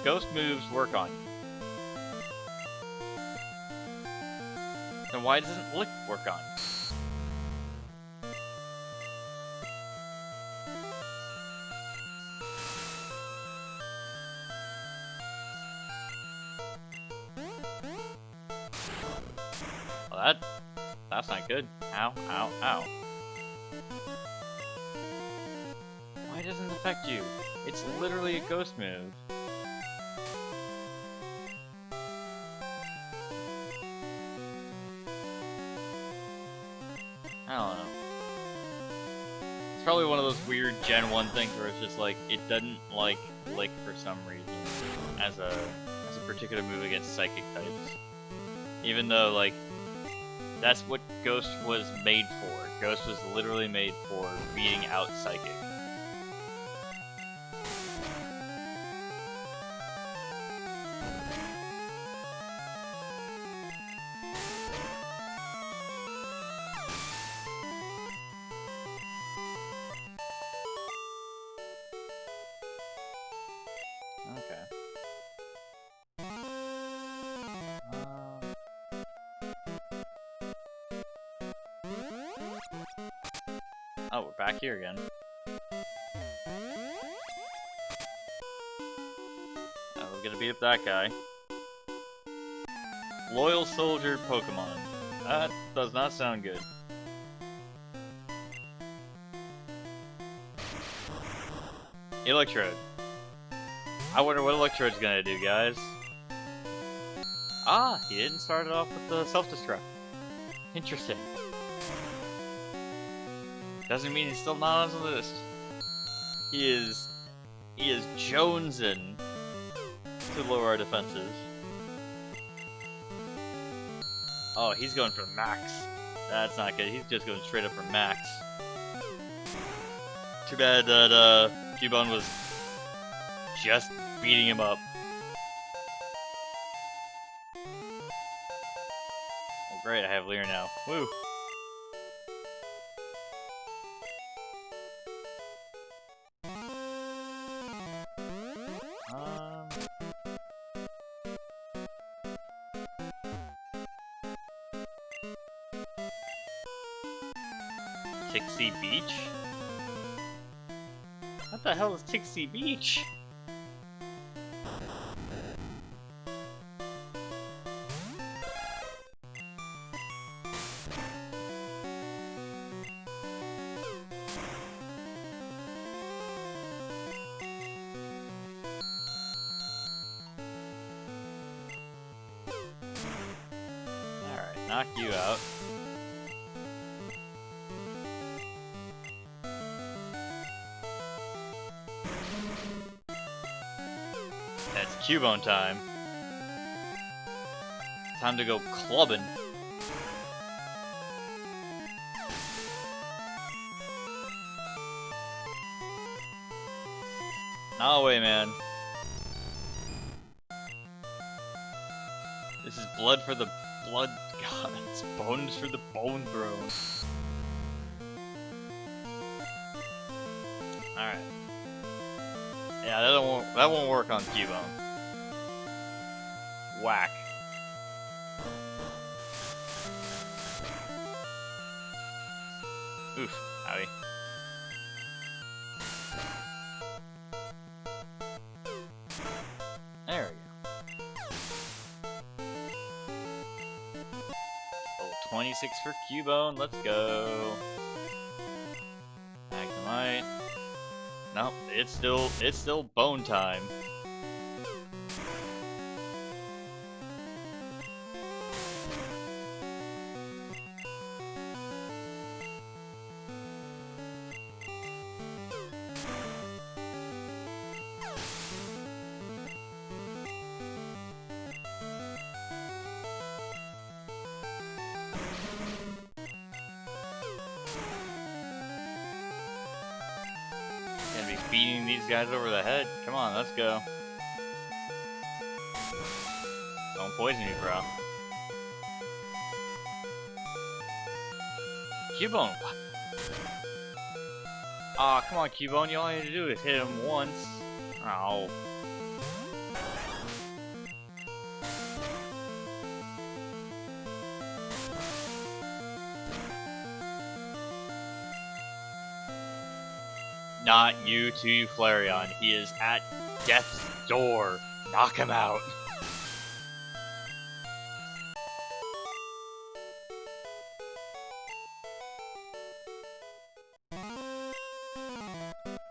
S1: Ghost moves work on you. Then why doesn't Lick work on you? Well, that's not good. Ow, ow, ow. Why doesn't it affect you? It's literally a ghost move. I don't know. It's probably one of those weird Gen 1 things where it's just like, it doesn't like Lick for some reason as a particular move against psychic types. Even though, like, that's what Ghost was made for. Ghost was literally made for beating out psychic. Okay. Oh, we're back here again. Oh, we're gonna beat up that guy. Loyal Soldier Pokemon. That does not sound good. Electrode. I wonder what Electrode's gonna do, guys. Ah, he didn't start it off with the self-destruct. Interesting. Doesn't mean he's still not on the list. He is jonesing to lower our defenses. Oh, he's going for max. That's not good. He's just going straight up for max. Too bad that Cubone was just beating him up. Oh great, I have Leer now. Woo! Tixie Beach? What the hell is Tixie Beach? Alright, knock you out. It's Cubone time. Time to go clubbing. No way, man. This is blood for the blood gods, bones for the bone throne. Alright. Yeah, that won't work on Cubone. Whack. Oof, howdy. There we go. Level 26 for Cubone, let's go. Magnemite. Nope, it's still bone time. Beating these guys over the head. Come on, let's go. Don't poison me, bro. Cubone. Aw, come on, Cubone. You all you need to do is hit him once. Oh. Not you too, Flareon. He is at death's door. Knock him out.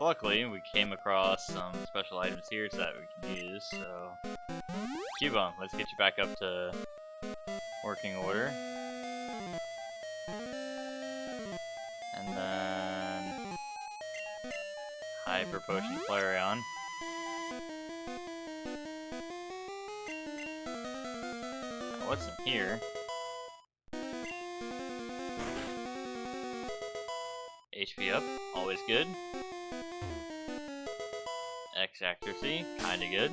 S1: Luckily, we came across some special items here that we can use, so... Cubone, let's get you back up to working order. And then... Hyper Potion Flareon. Now, what's in here? HP up, always good. X accuracy, kinda good.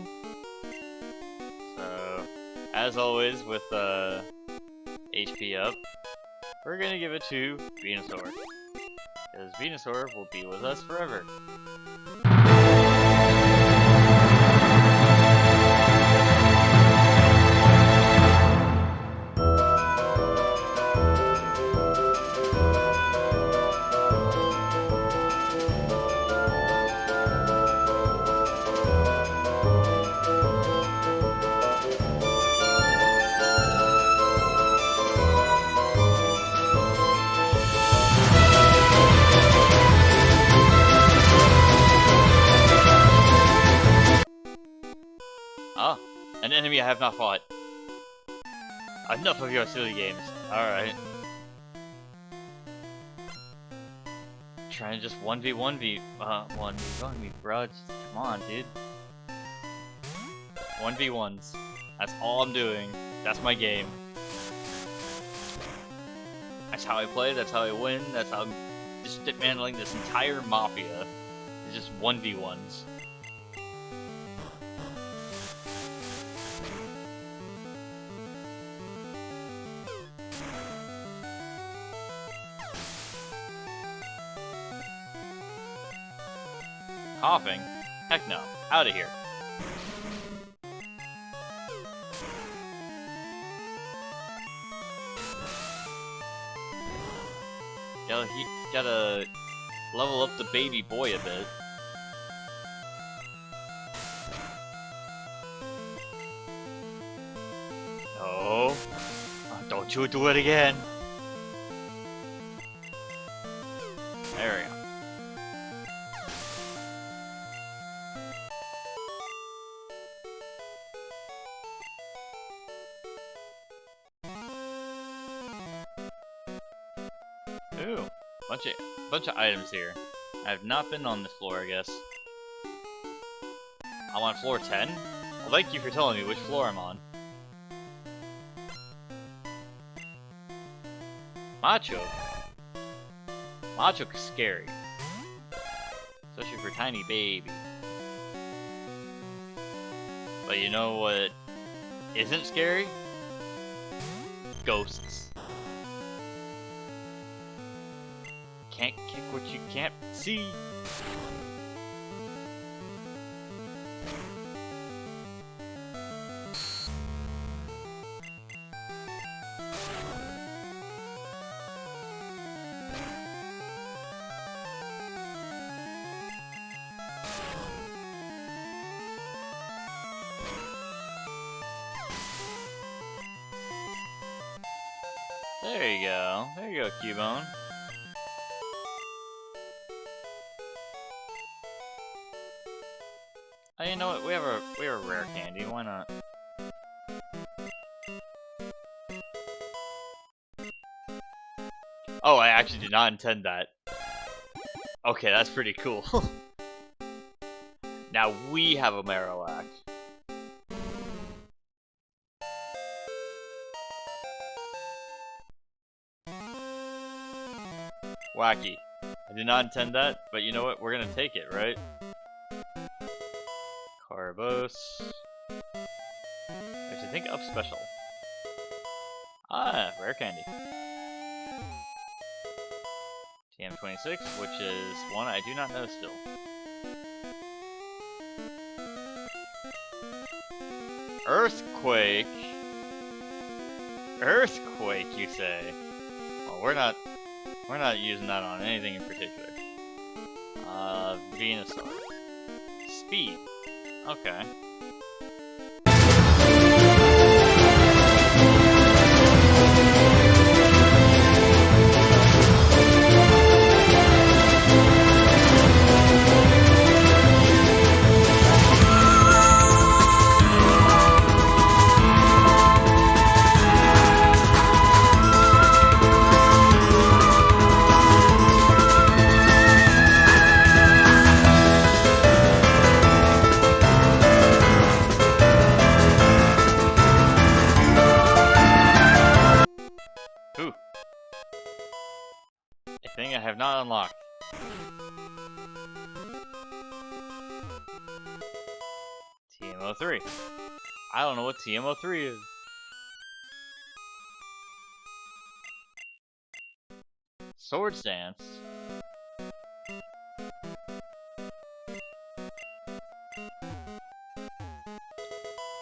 S1: So, as always with HP up, we're gonna give it to Venusaur. Because Venusaur will be with us forever. enemy I have not fought. Enough of your silly games. Alright. Trying to just 1v1 me, bro. Just, come on, dude. 1v1s. That's all I'm doing. That's my game. That's how I play, that's how I win, that's how I'm dismantling this entire mafia. It's just 1v1s. Coughing? Heck no. Out of here. Gotta level up the baby boy a bit. No. Don't you do it again. There we go. Ooh, bunch of items here. I have not been on this floor, I guess. I'm on floor 10? Well, thank you for telling me which floor I'm on. Macho? Macho's scary. Especially for tiny baby. But you know what isn't scary? Ghosts. Can't kick what you can't see. There you go. There you go, Cubone. Oh, you know what? We have a rare candy. Why not? Oh, I actually did not intend that. Okay, that's pretty cool. Now we have a Marowak. Wacky. I did not intend that, but you know what? We're gonna take it, right? Carbos. Actually, think up special. Ah, rare candy. TM26, which is one I do not know still. Earthquake? Earthquake, you say? Well, we're not using that on anything in particular. Venusaur. Speed. Okay. I have not unlocked. TM03. I don't know what TM03 is. Swords Dance.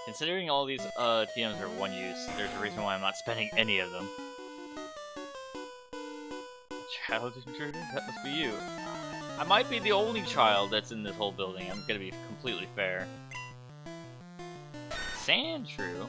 S1: Considering all these TMs are one use, there's a reason why I'm not spending any of them. Child intruder? That must be you. I might be the only child that's in this whole building. I'm gonna be completely fair. Sandshrew?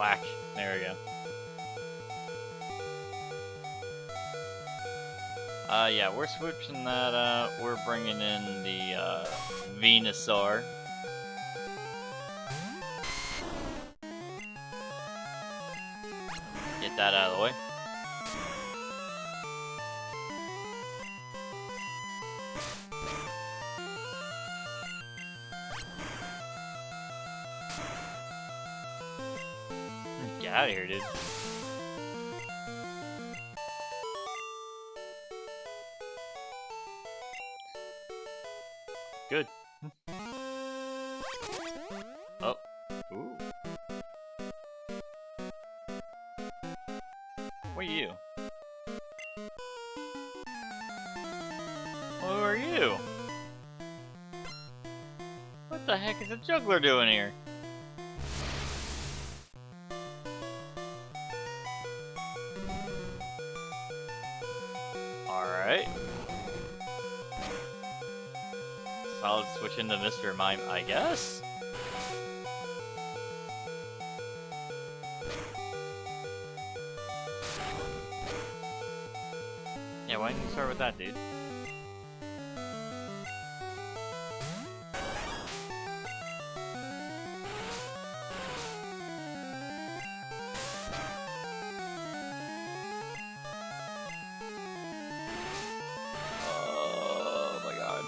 S1: Whack. There we go. Yeah, we're switching that out. We're bringing in the, Venusaur. Get that out of the way. Get out of here, dude. Good. Oh. Ooh. What are you? Who are you? What the heck is a juggler doing here? Alright. Solid switch into Mr. Mime, I guess? Yeah, why didn't you start with that, dude? Oh my god.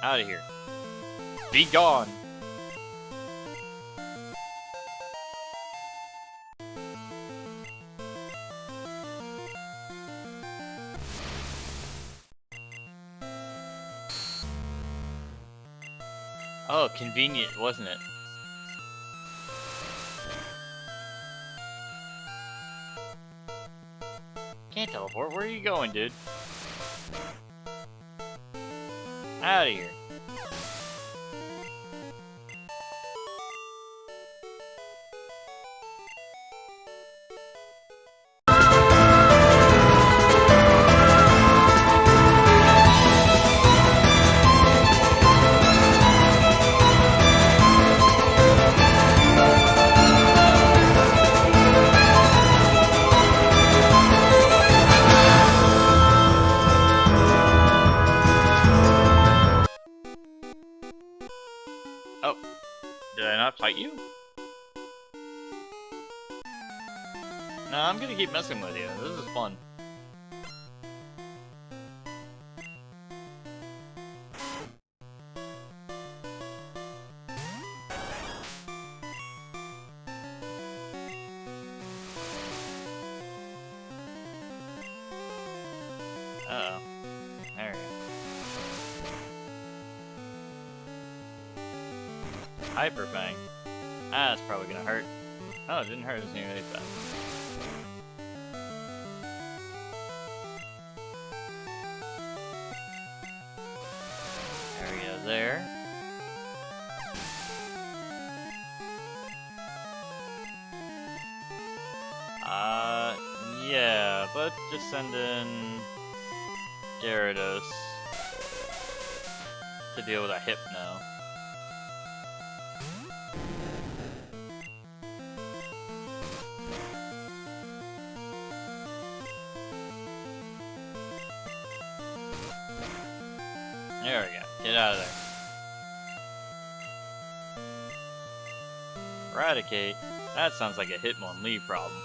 S1: Out of here. Be gone! Oh, convenient, wasn't it? Can't teleport. Where are you going, dude? Out of here. Oh, did I not fight you? No, I'm gonna keep messing with you. This is fun. Uh-oh. There we go. Hyper Fang. Ah, that's probably gonna hurt. Oh, it didn't hurt. It was nearly bad. There we go. There. Yeah, but just send in Gyarados to deal with a Hypno. There we go. Get out of there. Eradicate? That sounds like a Hitmonlee problem.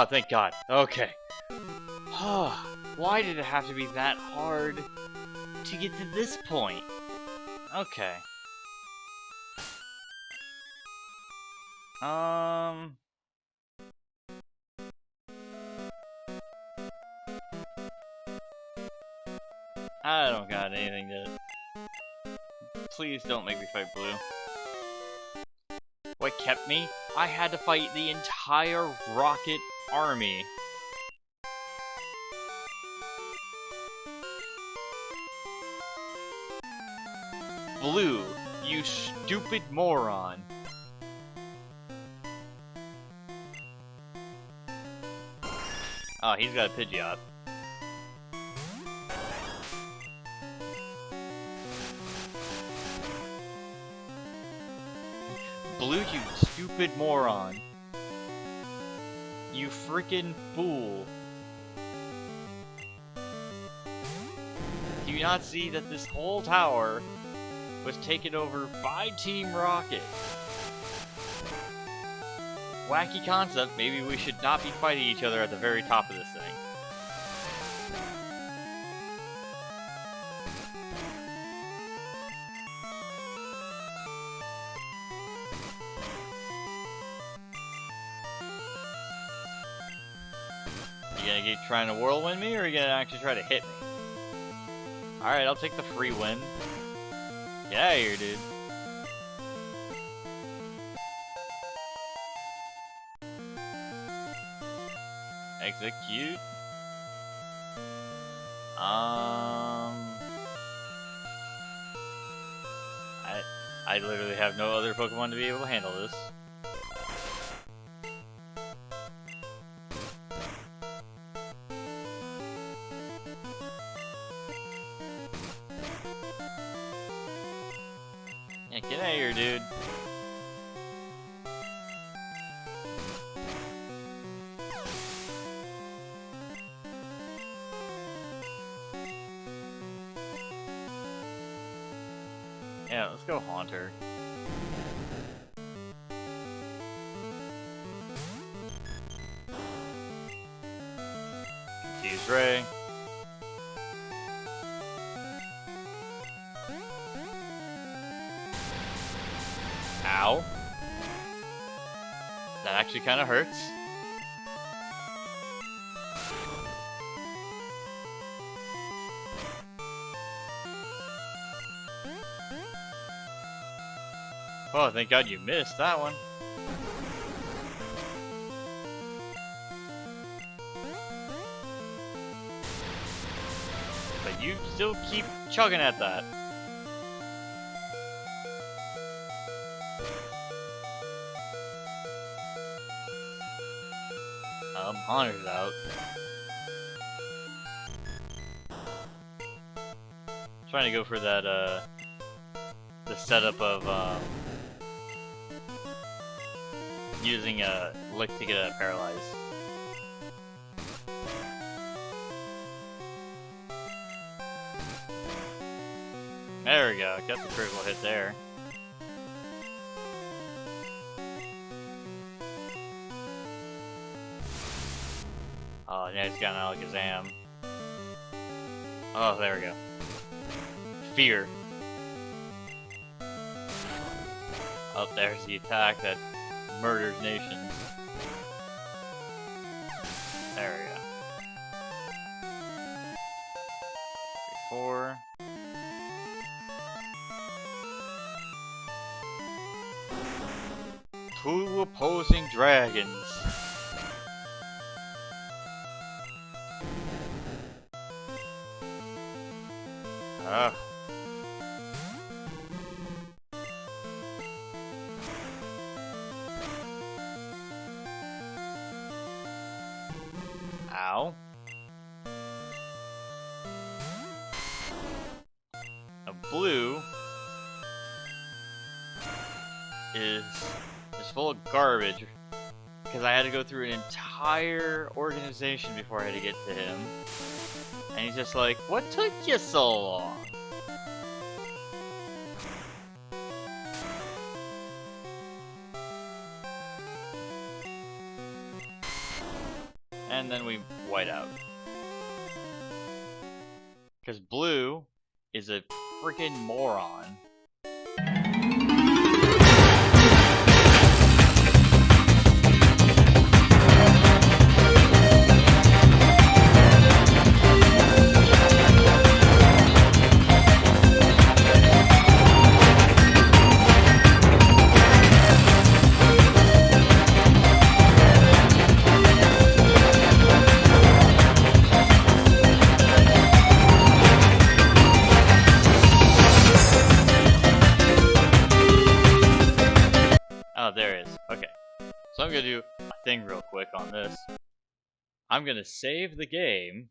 S1: thank God. Okay. Why did it have to be that hard to get to this point? Okay. I don't got anything to... Please don't make me fight Blue. What kept me? I had to fight the entire Rocket army. Blue, you stupid moron. Oh, he's got a Pidgeot. Blue, you stupid moron. You freaking fool. Do you not see that this whole tower was taken over by Team Rocket? Wacky concept, maybe we should not be fighting each other at the very top of this thing. You gonna keep trying to whirlwind me, or are you gonna actually try to hit me? Alright, I'll take the free win. Get out of here, dude. Execute. I literally have no other Pokemon to be able to handle this. Yeah, get out of here, dude. Yeah, let's go Haunter. Confuse Ray. Ow. That actually kind of hurts. Oh, thank God you missed that one. But you still keep chugging at that. Haunter's out. Trying to go for that, the setup of, using a lick to get a paralyze. There we go, got the critical hit there. Oh, now he's got an Alakazam. Oh, there we go. Fear. Oh, there's the attack that murders nations. There we go. 4. Two opposing dragons. Ow. Now Blue is full of garbage because I had to go through an entire organization before I had to get to him. And he's just like, what took you so long? and then we white out. Because blue is a freaking moron. Oh, there it is. Okay. So I'm gonna do a thing real quick on this. I'm gonna save the game.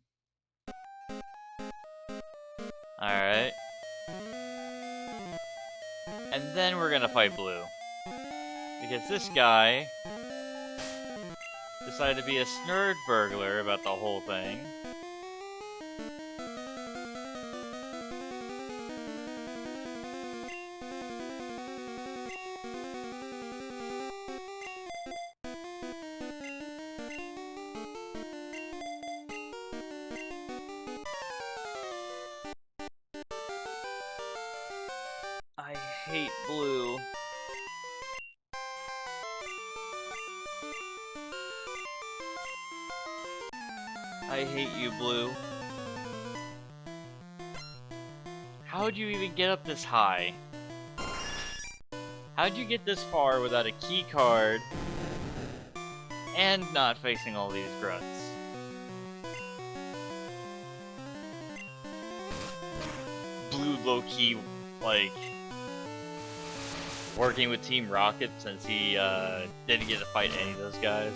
S1: Alright. And then we're gonna fight blue. Because this guy decided to be a snurd burglar about the whole thing. I hate blue. I hate you, blue. How'd you even get up this high? How'd you get this far without a key card and not facing all these grunts? Blue low-key, like, working with Team Rocket since he didn't get to fight any of those guys.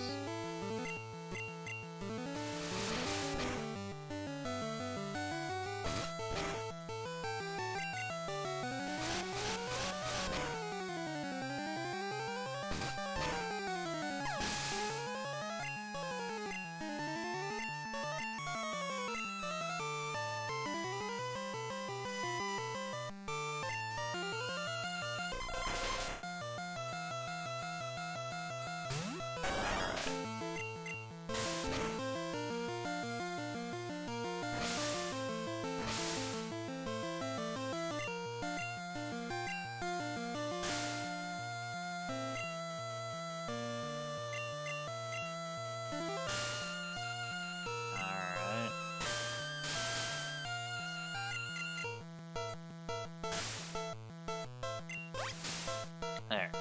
S1: There.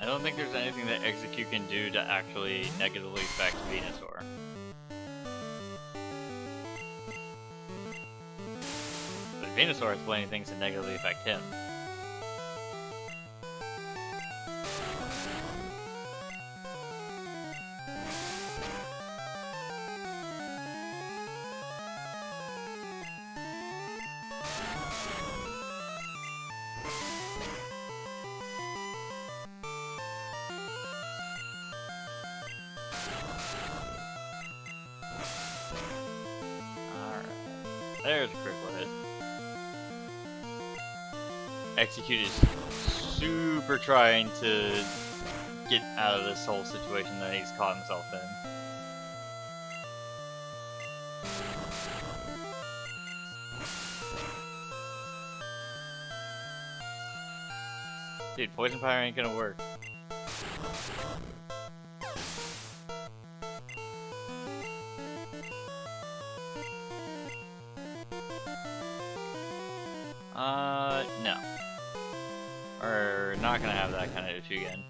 S1: I don't think there's anything that Execute can do to actually negatively affect Venusaur. But Venusaur has plenty of things to negatively affect him. There's a critical hit. Execute is super trying to get out of this whole situation that he's caught himself in. Dude, Poison Powder ain't gonna work. No. We're not gonna have that kind of issue again.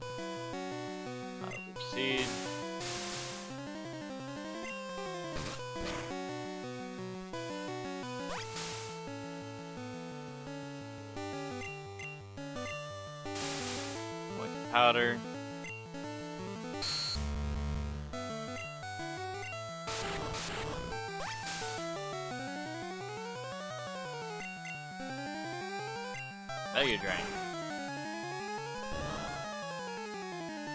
S1: We proceed. Poison Powder. Mega Drain.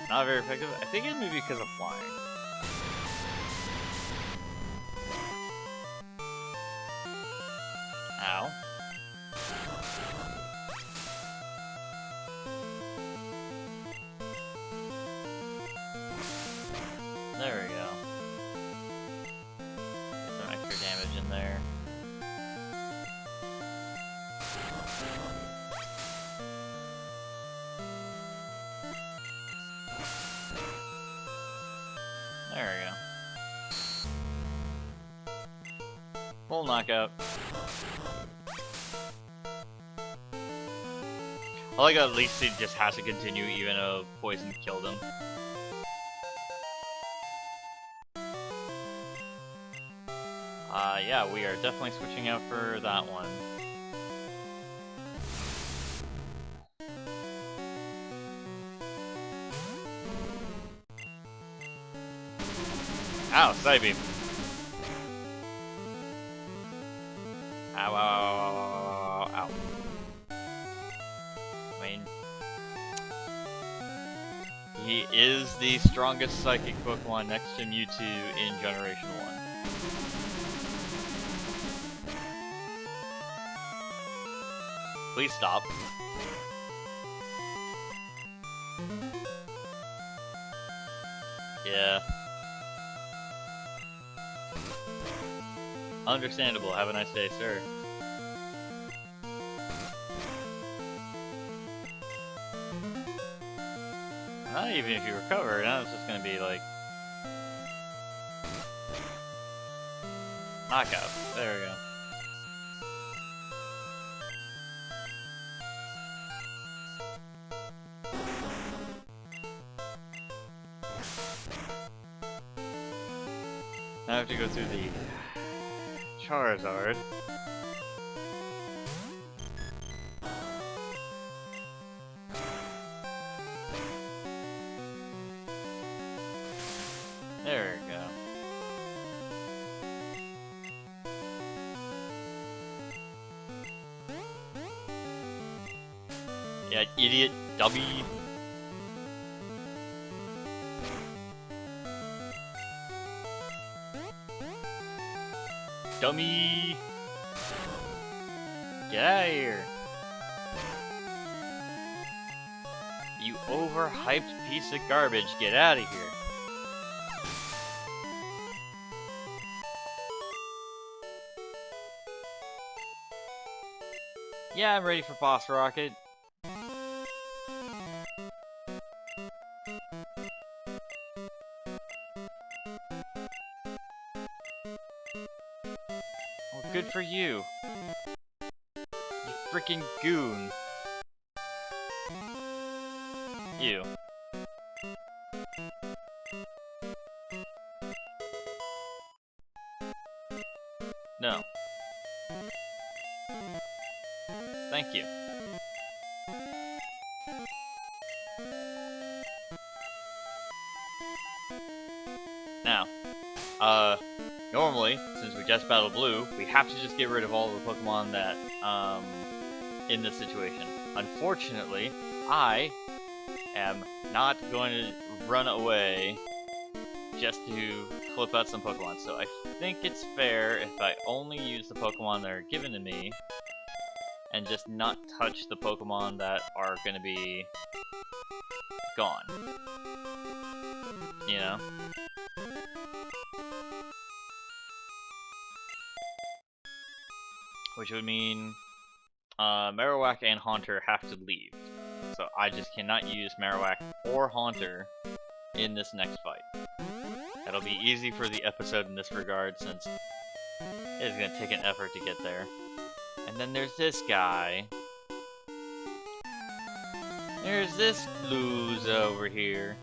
S1: Not very effective. I think it may be because of flying. Ow. There we go. Get some extra damage in there. There we go. Full knockout. I like how at least he just has to continue even though poison killed him. Yeah, we are definitely switching out for that one. Ow, side beam. Ow, ow, ow, ow, ow, ow. I mean, he is the strongest psychic Pokemon next to Mewtwo in Generation 1. Please stop. Yeah. Understandable. Have a nice day, sir. Not even if you recover, now it's just gonna be like... knockout. There we go. Now I have to go through the Charizard. There we go. Yeah, idiot, dummy. Dummy! Get out of here! You overhyped piece of garbage, get out of here! Yeah, I'm ready for Boss Rocket. Well, good for you. You freaking goon. You. No. Thank you. Now, normally, since we just battled Blue, we have to just get rid of all the Pokemon that, in this situation. Unfortunately, I am not going to run away just to flip out some Pokemon, so I think it's fair if I only use the Pokemon that are given to me, and just not touch the Pokemon that are gonna be gone. You know? Which would mean Marowak and Haunter have to leave. So I just cannot use Marowak or Haunter in this next fight. That'll be easy for the episode in this regard, since it's gonna take an effort to get there. And then there's this guy. There's this loser over here.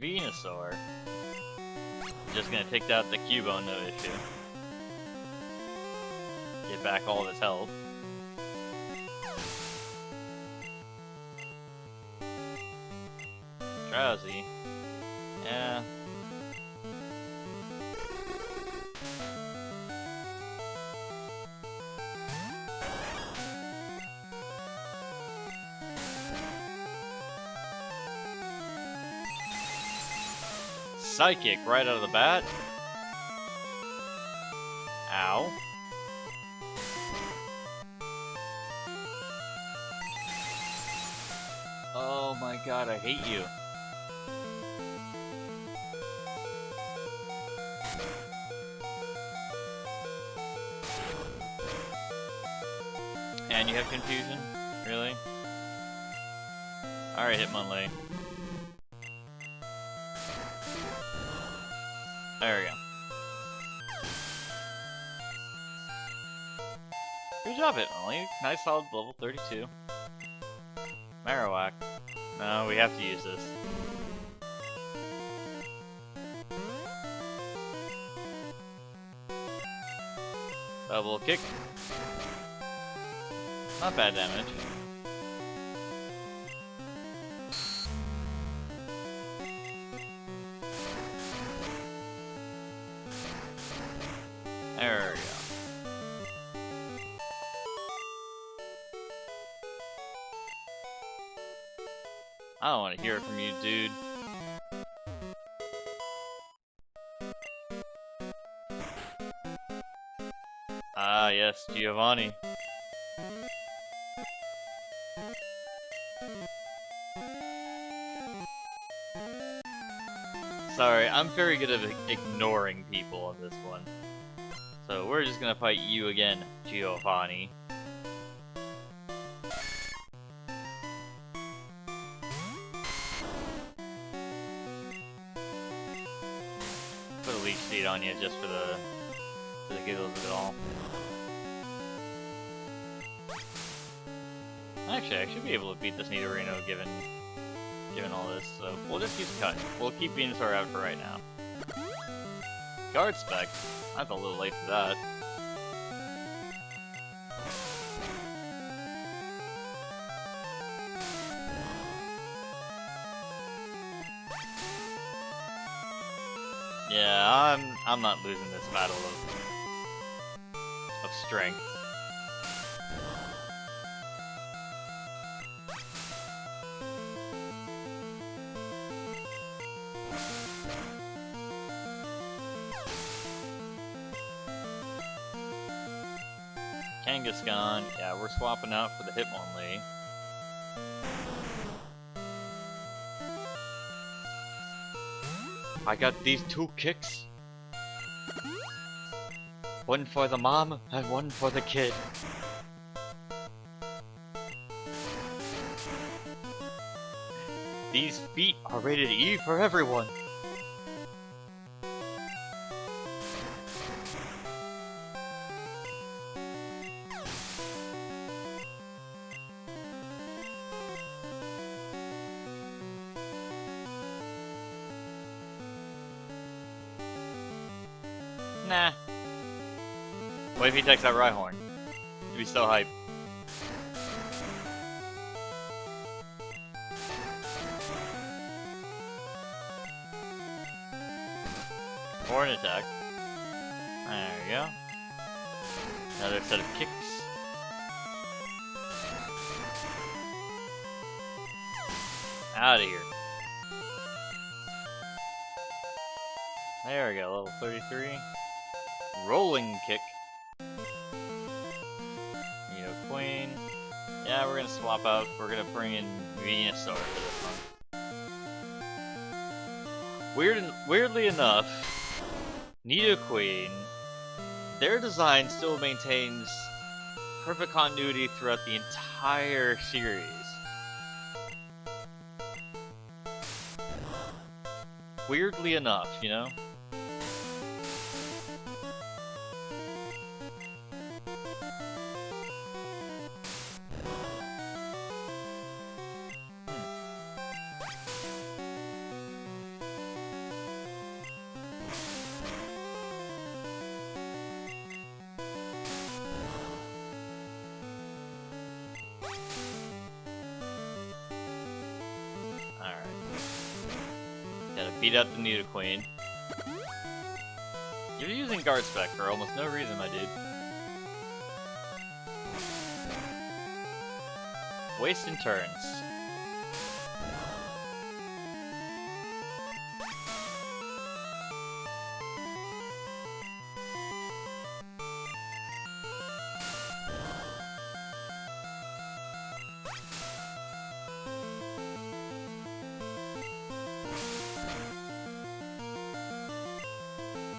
S1: Venusaur. Just gonna take out the Cubone, no issue. Get back all of his health. Drowsy. Yeah. Psychic right out of the bat. Ow. Oh my god, I hate you. And you have confusion? Really? Alright, Hitmonlee. There we go. Good job, Hitmonlee. Nice solid level 32. Marowak. No, we have to use this. Double kick. Not bad damage. There we go. I don't want to hear it from you, dude. Ah, yes, Giovanni. Sorry, I'm very good at ignoring people on this one. So we're just gonna fight you again, Giovanni. Put a leech seed on you just for the giggles of it all. Actually, I should be able to beat this Nidorino given all this, so we'll just use Cut. We'll keep Venusaur out for right now. Guard Spec? That's a little late for that. Yeah, I'm not losing this battle of strength. Kangaskhan, yeah, we're swapping out for the Hitmonlee. I got these 2 kicks. One for the mom and one for the kid. These feet are rated E for everyone. Nah. What if he takes that Rhyhorn? He'd be so hype. Horn attack. There we go. Another set of kicks. Out of here. There we go, level 33. Rolling kick. Queen. Yeah, we're gonna swap out. We're gonna bring in Venusaur for this one. Weirdly enough, Nidoqueen, their design still maintains perfect continuity throughout the entire series. Weirdly enough, you know? Beat out the Nidoqueen. You're using Guard Spec for almost no reason, my dude. Wasting turns.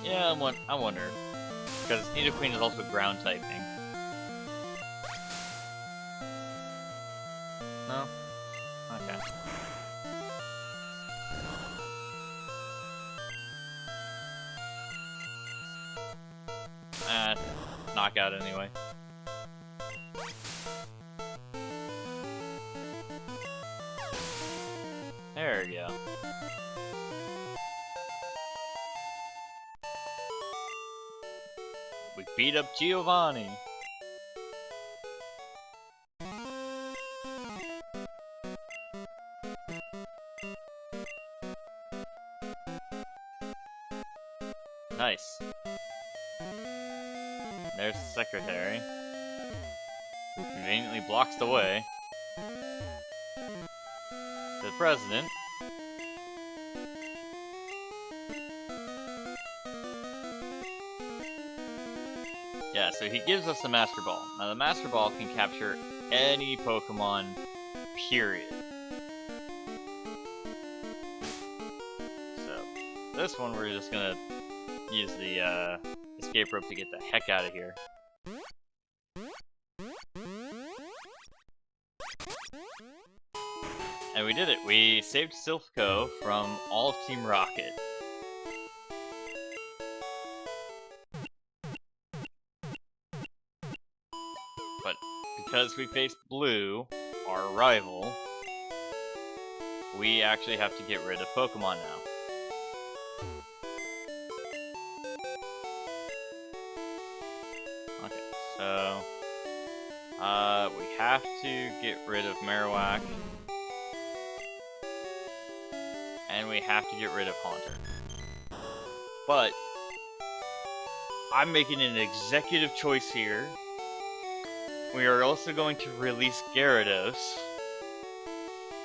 S1: Yeah, I wonder. Because Nidoqueen is also ground typing. No? Okay. Knockout anyway. There we go. We beat up Giovanni. Nice. There's the secretary, who conveniently blocks the way. The president. Yeah, so he gives us the Master Ball. Now the Master Ball can capture any Pokemon, period. So, this one we're just gonna use the escape rope to get the heck out of here. And we did it. We saved Silph from all of Team Rocket. But because we faced Blue, our rival, we actually have to get rid of Pokemon now. Okay, so we have to get rid of Marowak. And we have to get rid of Haunter. But I'm making an executive choice here. We are also going to release Gyarados.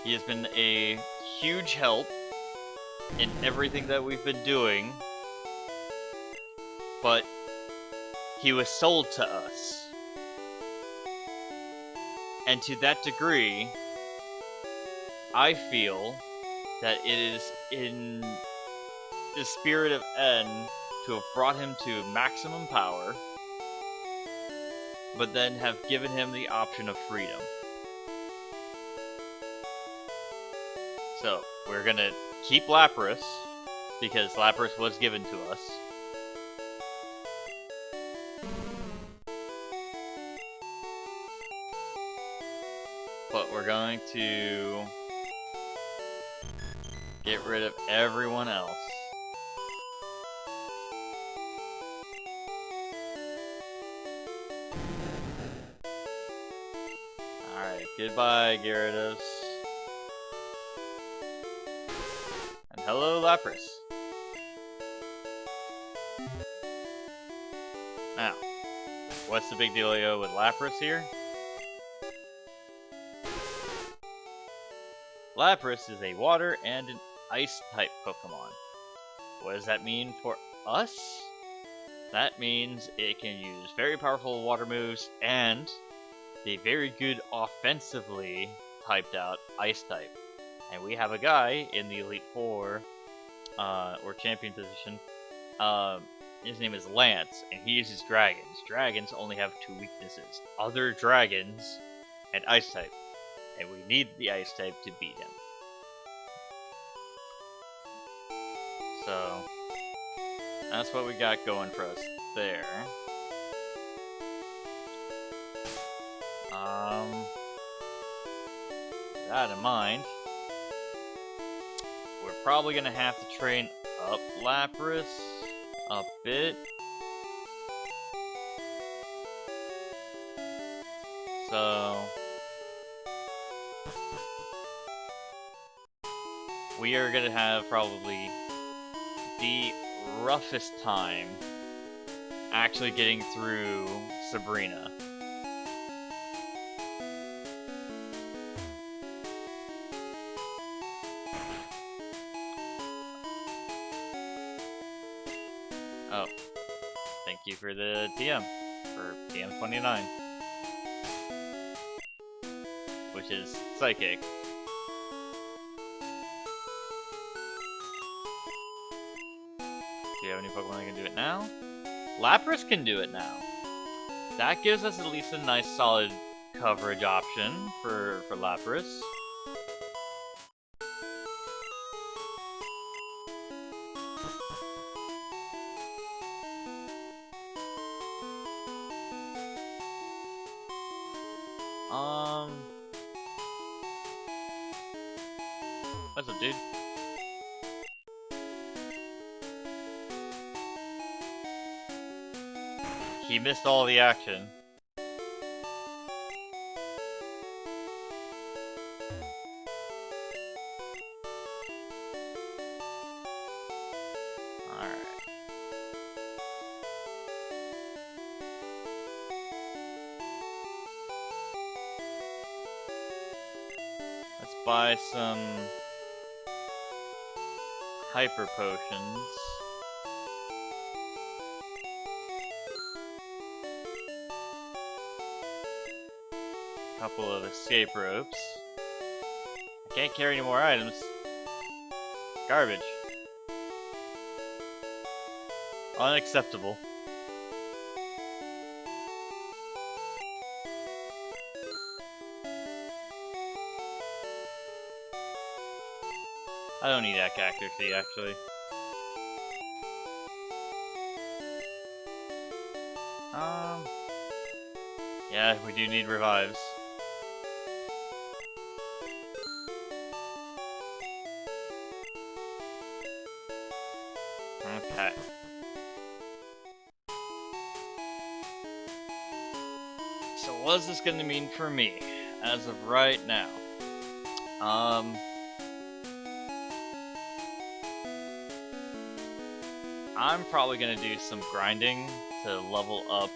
S1: He has been a huge help in everything that we've been doing, but he was sold to us. And to that degree, I feel that it is in the spirit of N to have brought him to maximum power, but then have given him the option of freedom. So, we're gonna keep Lapras, because Lapras was given to us. But we're going to get rid of everyone else. Alright, goodbye, Gyarados. And hello, Lapras. Now, what's the big dealio with Lapras here? Lapras is a water and an ice type Pokemon. What does that mean for us? That means it can use very powerful water moves and the very good offensively typed out ice type. And we have a guy in the Elite Four, or champion position. His name is Lance, and he uses dragons. Dragons only have two weaknesses: other dragons and ice type. And we need the ice type to beat him. So that's what we got going for us there. With that in mind, we're probably gonna have to train up Lapras a bit. So we are gonna have probably the roughest time actually getting through Sabrina. Oh, thank you for the TM, for TM29, which is Psychic. you have any Pokemon that can do it now? Lapras can do it now. That gives us at least a nice solid coverage option for Lapras. What's up, dude? He missed all the action. Alright. Let's buy some hyper potions. Couple of escape ropes. I can't carry any more items. Garbage. Unacceptable. I don't need that accuracy, actually. Yeah, we do need revives. Okay. So what is this going to mean for me, as of right now? I'm probably going to do some grinding to level up,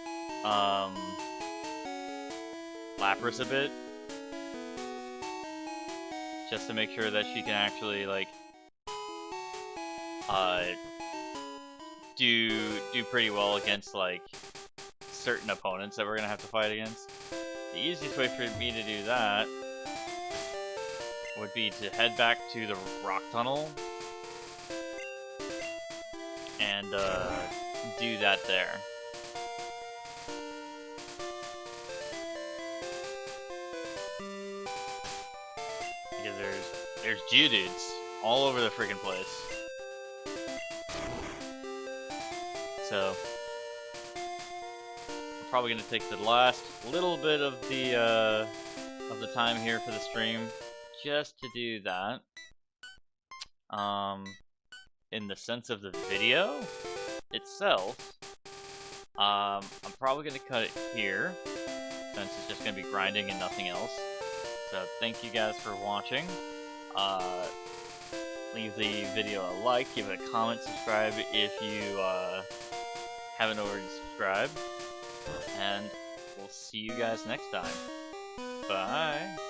S1: Lapras a bit. Just to make sure that she can actually, like, do pretty well against, like, certain opponents that we're gonna have to fight against. The easiest way for me to do that would be to head back to the rock tunnel and do that there. Because there's Geodudes all over the freaking place. So I'm probably gonna take the last little bit of the time here for the stream just to do that. In the sense of the video itself, I'm probably gonna cut it here since it's just gonna be grinding and nothing else. So thank you guys for watching. Leave the video a like, give it a comment, subscribe if you haven't already subscribed, and we'll see you guys next time. Bye!